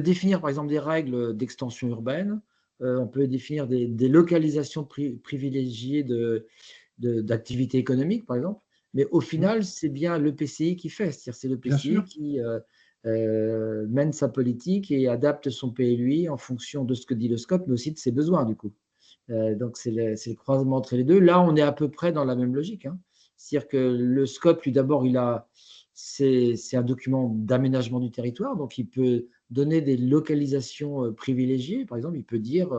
définir, par exemple, des règles d'extension urbaine. On peut définir des localisations privilégiées d'activités économiques, par exemple. Mais au final, c'est bien l'EPCI qui fait. C'est-à-dire c'est Bien sûr. l'EPCI qui mène sa politique et adapte son PLUI en fonction de ce que dit le SCOT, mais aussi de ses besoins, du coup. Donc, c'est le croisement entre les deux. Là, on est à peu près dans la même logique, hein. C'est-à-dire que le SCOT, lui, d'abord, c'est un document d'aménagement du territoire, donc il peut donner des localisations privilégiées. Par exemple, il peut dire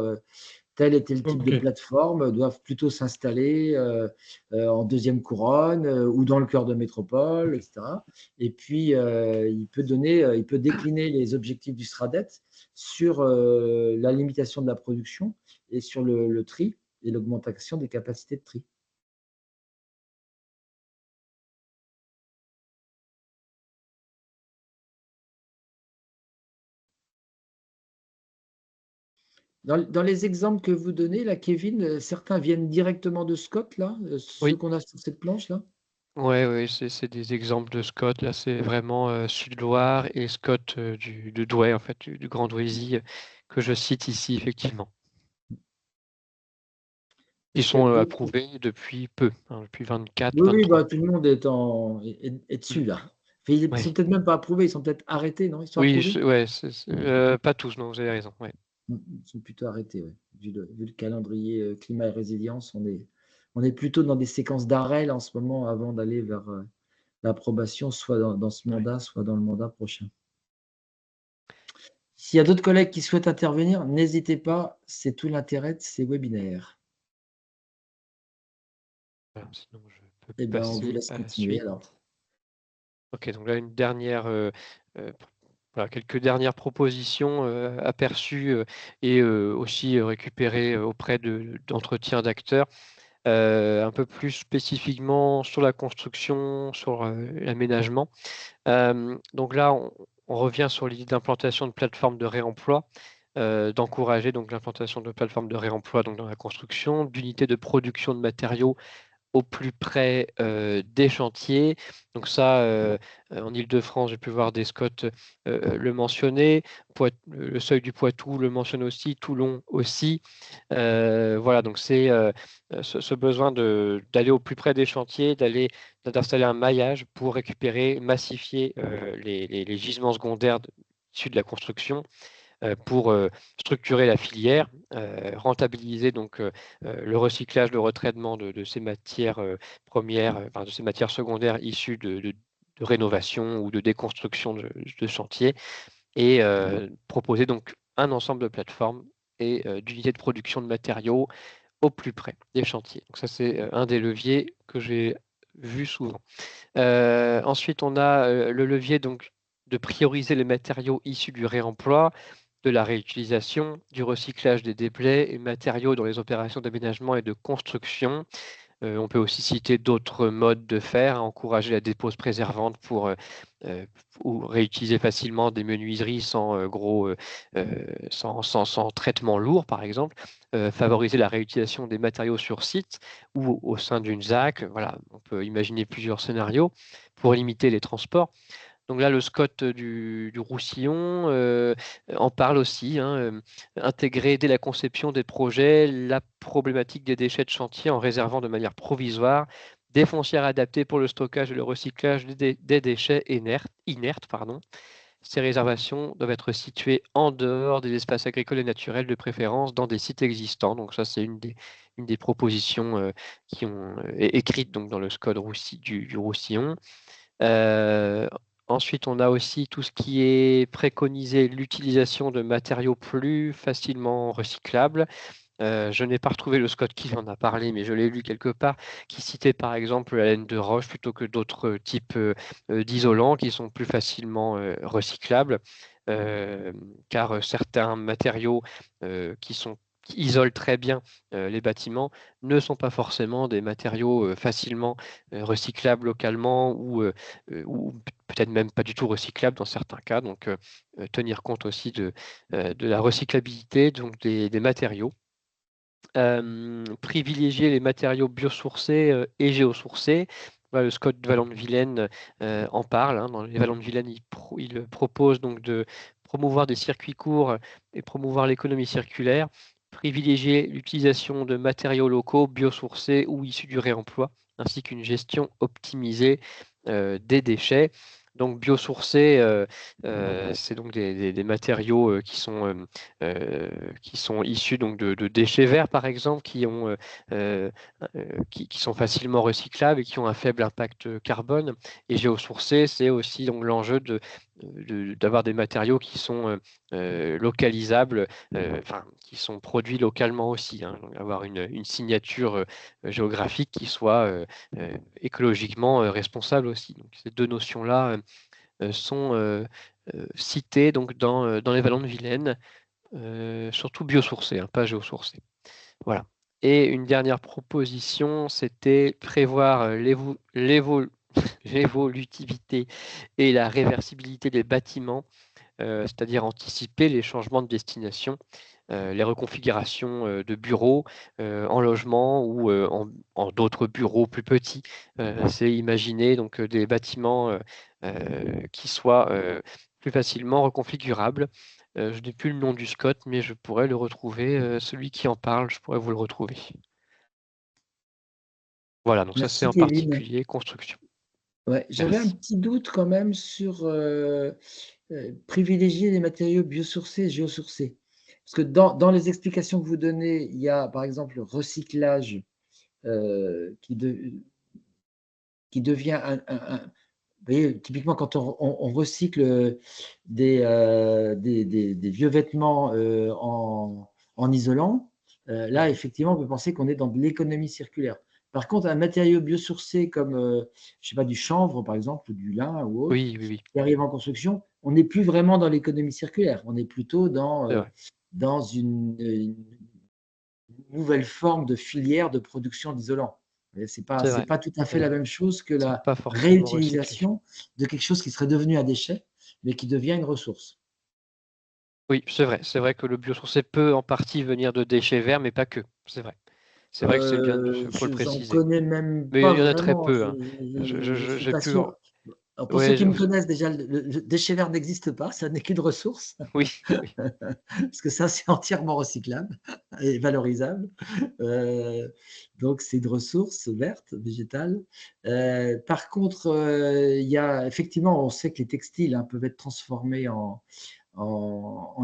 tel et tel type de plateforme doivent plutôt s'installer en deuxième couronne ou dans le cœur de métropole, etc. Et puis, il peut décliner les objectifs du SRADET sur la limitation de la production et sur le tri et l'augmentation des capacités de tri. Dans les exemples que vous donnez, là, Kevin, certains viennent directement de Scott, là, ceux Oui. qu'on a sur cette planche-là? Oui, c'est des exemples de Scott. Là, c'est vraiment Sud-Loire et Scott de Douai, en fait, du Grand Douaisis, que je cite ici, effectivement. Ils sont approuvés depuis peu, hein, depuis 24, Oui, 23. tout le monde est dessus, là. Enfin, ils ne sont peut-être même pas approuvés, ils sont peut-être arrêtés, non? Ils sont Oui, approuvés? pas tous, non, vous avez raison. Ouais. Ils sont plutôt arrêtés, ouais. Vu le calendrier climat et résilience, on est plutôt dans des séquences d'arrêt là, en ce moment avant d'aller vers l'approbation, soit dans ce mandat, soit dans le mandat prochain. S'il y a d'autres collègues qui souhaitent intervenir, n'hésitez pas, c'est tout l'intérêt de ces webinaires. Voilà, sinon, je peux Eh bien, on vous passer laisse à la continuer suite. alors. Ok, donc là, voilà, quelques dernières propositions aperçues et aussi récupérées auprès d'entretiens d'acteurs, un peu plus spécifiquement sur la construction, sur l'aménagement. Donc là, on revient sur l'idée d'implantation de plateformes de réemploi, d'encourager donc l'implantation de plateformes de réemploi donc dans la construction, d'unités de production de matériaux au plus près des chantiers. Donc ça, en Île-de-France, j'ai pu voir des Scott le mentionner, le seuil du Poitou le mentionne aussi, Toulon aussi. Voilà, donc c'est ce besoin d'aller au plus près des chantiers, d'installer un maillage pour récupérer, massifier les gisements secondaires issus de la construction pour structurer la filière, rentabiliser donc le recyclage, le retraitement de ces matières premières, enfin, de ces matières secondaires issues de rénovation ou de déconstruction de chantier, et proposer donc un ensemble de plateformes et d'unités de production de matériaux au plus près des chantiers. Donc ça, c'est un des leviers que j'ai vu souvent. Ensuite, on a le levier donc de prioriser les matériaux issus du réemploi, de la réutilisation, du recyclage des déblais et matériaux dans les opérations d'aménagement et de construction. On peut aussi citer d'autres modes de faire, encourager la dépose préservante pour ou réutiliser facilement des menuiseries sans traitement lourd, par exemple. Favoriser la réutilisation des matériaux sur site ou au sein d'une ZAC. Voilà, on peut imaginer plusieurs scénarios pour limiter les transports. Donc là, le Scott du Roussillon en parle aussi, hein, intégrer dès la conception des projets la problématique des déchets de chantier en réservant de manière provisoire des foncières adaptées pour le stockage et le recyclage des déchets inertes. Ces réservations doivent être situées en dehors des espaces agricoles et naturels, de préférence dans des sites existants. Donc ça, c'est une des propositions qui ont écrites donc, dans le Scott du Roussillon. Ensuite, on a aussi tout ce qui est préconisé, l'utilisation de matériaux plus facilement recyclables. Je n'ai pas retrouvé le Scott qui en a parlé, mais je l'ai lu quelque part, qui citait par exemple la laine de roche plutôt que d'autres types d'isolants qui sont plus facilement recyclables, car certains matériaux qui isolent très bien les bâtiments ne sont pas forcément des matériaux facilement recyclables localement ou peut-être même pas du tout recyclables dans certains cas. Donc, tenir compte aussi de la recyclabilité donc des matériaux. Privilégier les matériaux biosourcés et géosourcés. Voilà, le Scott de Vallon-de-Vilaine en parle. Dans les Vallon-de-Vilaine, il propose donc de promouvoir des circuits courts et promouvoir l'économie circulaire, privilégier l'utilisation de matériaux locaux, biosourcés ou issus du réemploi, ainsi qu'une gestion optimisée des déchets. Donc biosourcés, c'est donc des matériaux qui sont issus donc de déchets verts, par exemple, qui sont facilement recyclables et qui ont un faible impact carbone. Et géosourcés, c'est aussi donc l'enjeu d'avoir des matériaux qui sont localisables, qui sont produits localement aussi, hein. Donc avoir une signature géographique qui soit écologiquement responsable aussi. Donc ces deux notions-là sont citées donc dans les Vallons de Vilaine, surtout biosourcés, hein, pas géosourcés. Voilà. Et une dernière proposition, c'était prévoir l'évolutivité et la réversibilité des bâtiments, c'est-à-dire anticiper les changements de destination, les reconfigurations de bureaux en logement ou en d'autres bureaux plus petits. C'est imaginer donc des bâtiments qui soient plus facilement reconfigurables. Je n'ai plus le nom du Scott, mais je pourrais le retrouver. Celui qui en parle, je pourrais vous le retrouver. Voilà, donc ça c'est en Merci, Kevin. particulier construction. Ouais, j'avais un Merci. petit doute quand même sur privilégier les matériaux biosourcés et géosourcés. Parce que dans les explications que vous donnez, il y a par exemple le recyclage qui devient vous voyez, typiquement, quand on recycle des vieux vêtements en isolant, là, effectivement, on peut penser qu'on est dans de l'économie circulaire. Par contre, un matériau biosourcé comme, je sais pas, du chanvre, par exemple, ou du lin ou autre, Oui, oui, oui, qui arrive en construction, on n'est plus vraiment dans l'économie circulaire. On est plutôt c'est vrai. dans une nouvelle forme de filière de production d'isolants. Ce C'est n'est vrai. pas tout à fait C'est la vrai. même chose que C'est la pas forcément recyclé. réutilisation de quelque chose qui serait devenu un déchet, mais qui devient une ressource. Oui, c'est vrai. C'est vrai que le biosourcé peut en partie venir de déchets verts, mais pas que. C'est vrai. C'est vrai que c'est bien, faut le J'en préciser. connais même Mais pas il y en a très vraiment. peu, hein. Je suis J'ai pas pu. sûr. Alors, pour ceux Ouais, qui me connaissent déjà, le déchet vert n'existe pas, ça n'est qu'une ressource, oui, oui. parce que ça, c'est entièrement recyclable et valorisable. Donc, c'est une ressource verte, végétale. Par contre, il y a effectivement, on sait que les textiles peuvent être transformés en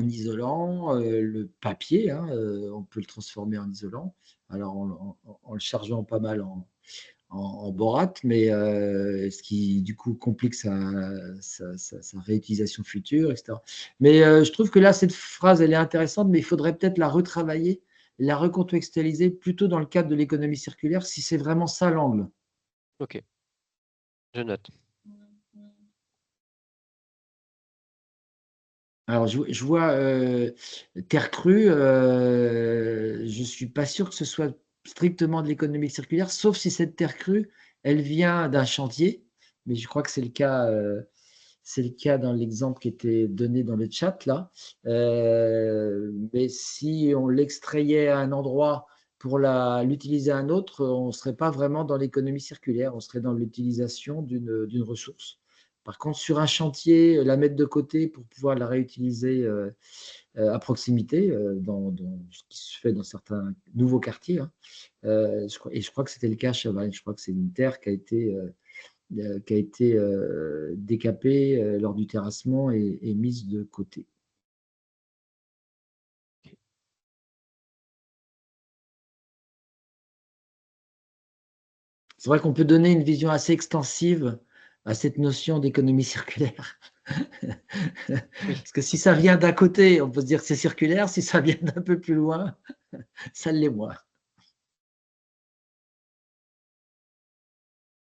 isolant. Le papier, on peut le transformer en isolant. Alors, en le chargeant pas mal en borate, mais ce qui du coup complique sa réutilisation future, etc. Mais je trouve que là, cette phrase, elle est intéressante, mais il faudrait peut-être la retravailler, la recontextualiser plutôt dans le cadre de l'économie circulaire, si c'est vraiment ça l'angle. Ok, je note. Alors, je vois terre crue, je ne suis pas sûr que ce soit strictement de l'économie circulaire, sauf si cette terre crue, elle vient d'un chantier, mais je crois que c'est le cas dans l'exemple qui était donné dans le chat là. Mais si on l'extrayait à un endroit pour l'utiliser à un autre, on ne serait pas vraiment dans l'économie circulaire, on serait dans l'utilisation d'une ressource. Par contre, sur un chantier, la mettre de côté pour pouvoir la réutiliser à proximité, dans ce qui se fait dans certains nouveaux quartiers. Et je crois que c'était le cas à Chaval. Je crois que c'est une terre qui a été décapée lors du terrassement et mise de côté. C'est vrai qu'on peut donner une vision assez extensive à cette notion d'économie circulaire. Oui. Parce que si ça vient d'un côté, on peut se dire que c'est circulaire. Si ça vient d'un peu plus loin, ça l'est moins.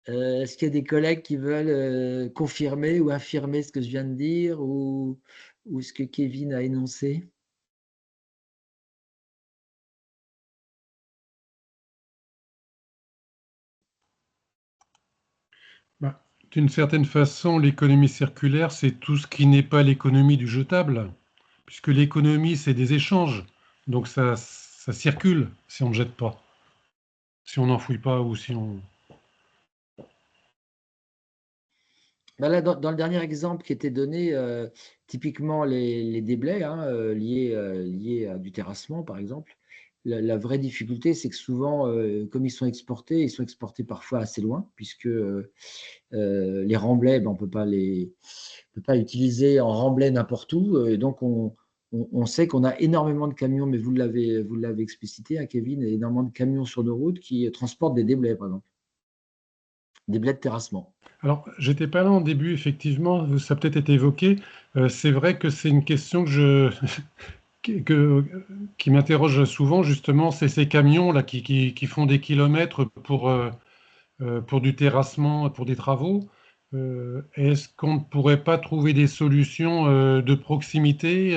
Est-ce qu'il y a des collègues qui veulent confirmer ou infirmer ce que je viens de dire ou ce que Kevin a énoncé? Bah, d'une certaine façon, l'économie circulaire, c'est tout ce qui n'est pas l'économie du jetable, puisque l'économie, c'est des échanges. Donc ça circule si on ne jette pas, si on n'enfouit pas ou si on... Ben là, dans le dernier exemple qui était donné, typiquement les déblais liés à du terrassement, par exemple, la vraie difficulté, c'est que souvent, comme ils sont exportés parfois assez loin, puisque les remblais, ben, on peut pas utiliser en remblai n'importe où. Et donc, on sait qu'on a énormément de camions, mais vous l'avez explicité, Kevin, énormément de camions sur nos routes qui transportent des déblais, par exemple, des blés de terrassement. Alors, j'étais pas là en début, effectivement, ça a peut-être été évoqué. C'est vrai que c'est une question qui m'interroge souvent, justement, c'est ces camions là qui font des kilomètres pour du terrassement, pour des travaux. Est-ce qu'on ne pourrait pas trouver des solutions de proximité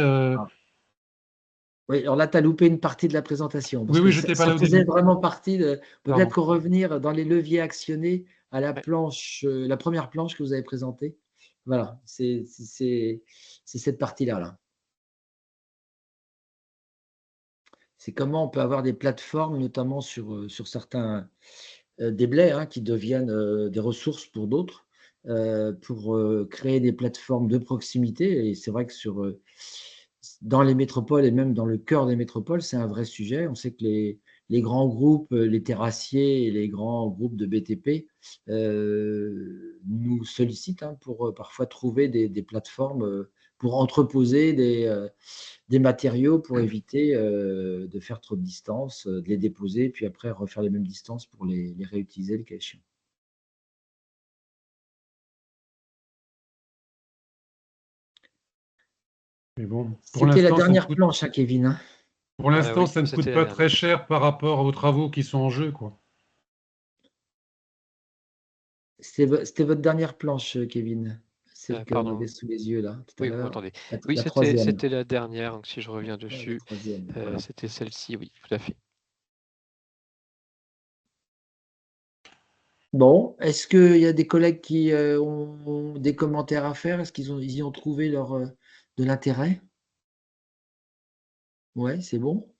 Oui, alors là, tu as loupé une partie de la présentation, Oui, parce que oui, ça, j'étais pas ça là au faisait début. vraiment partie de. Pardon. Peut-être revenir dans les leviers actionnés à la Ouais. planche, la première planche que vous avez présentée. Voilà, c'est cette partie-là. Là. C'est comment on peut avoir des plateformes, notamment sur certains déblais, qui deviennent des ressources pour d'autres, pour créer des plateformes de proximité. Et c'est vrai que dans les métropoles et même dans le cœur des métropoles, c'est un vrai sujet. On sait que les grands groupes, les terrassiers et les grands groupes de BTP nous sollicitent pour parfois trouver des plateformes pour entreposer des matériaux pour éviter de faire trop de distance, de les déposer, puis après refaire les mêmes distances pour les réutiliser le cas échéant. Mais bon, pour C'était la l'instant, dernière planche, Kevin. pour l'instant, Oui, ça ne coûte c'était la pas très dernière. cher par rapport aux travaux qui sont en jeu, quoi. C'était votre dernière planche, Kevin, celle qu'on Pardon. avait sous les yeux là, tout à Oui, vous l'heure. m'entendez. La Oui, troisième. c'était la dernière, donc si je reviens Ouais, la dessus, troisième, voilà. c'était celle-ci, oui, tout à fait. Bon, est-ce qu'il y a des collègues qui ont des commentaires à faire? Est-ce ils y ont trouvé de l'intérêt? Ouais, c'est bon.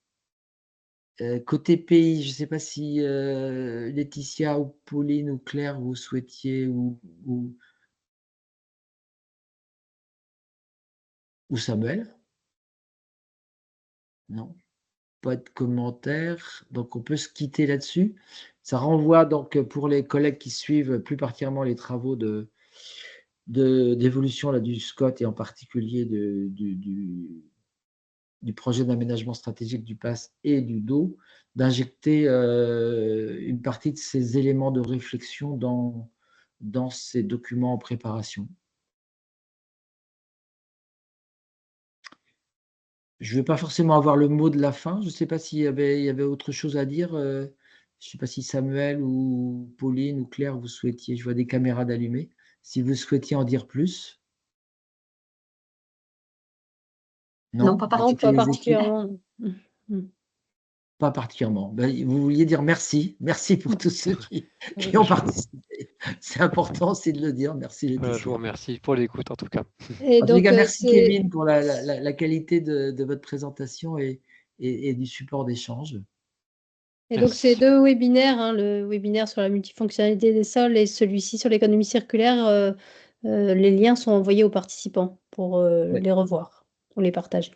Côté pays, je ne sais pas si Laetitia ou Pauline ou Claire, vous souhaitiez ou Samuel? Non, pas de commentaires. Donc on peut se quitter là-dessus. Ça renvoie donc pour les collègues qui suivent plus particulièrement les travaux d'évolution là, du SCOT et en particulier du projet d'aménagement stratégique du PAS et du DO, d'injecter une partie de ces éléments de réflexion dans ces documents en préparation. Je ne veux pas forcément avoir le mot de la fin. Je ne sais pas s'il y avait autre chose à dire. Je ne sais pas si Samuel ou Pauline ou Claire, vous souhaitiez, je vois des caméras d'allumées, si vous souhaitiez en dire plus. Non, pas Non, Quitter pas les équipes. particulièrement. Pas particulièrement. Ben, vous vouliez dire merci. Merci pour tous ceux qui ont participé. C'est important aussi de le dire. Merci Laetitia. Je vous remercie pour l'écoute en tout cas. Et En tous les donc, cas, merci Kevin pour la qualité de votre présentation et du support d'échange. Et donc, Merci. ces deux webinaires, hein, le webinaire sur la multifonctionnalité des sols et celui-ci sur l'économie circulaire, les liens sont envoyés aux participants pour Ouais. les revoir, pour les partager.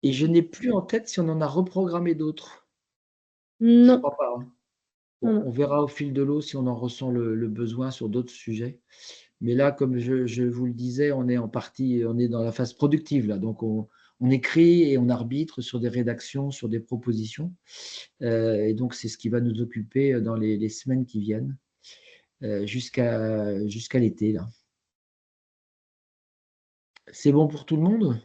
Et je n'ai plus en tête si on en a reprogrammé d'autres. Je Non. crois pas. Hein. Bon, Non. on verra au fil de l'eau si on en ressent le besoin sur d'autres sujets. Mais là, comme je vous le disais, on est dans la phase productive là. Donc on écrit et on arbitre sur des rédactions, sur des propositions. Et donc c'est ce qui va nous occuper dans les semaines qui viennent, jusqu'à l'été là. C'est bon pour tout le monde?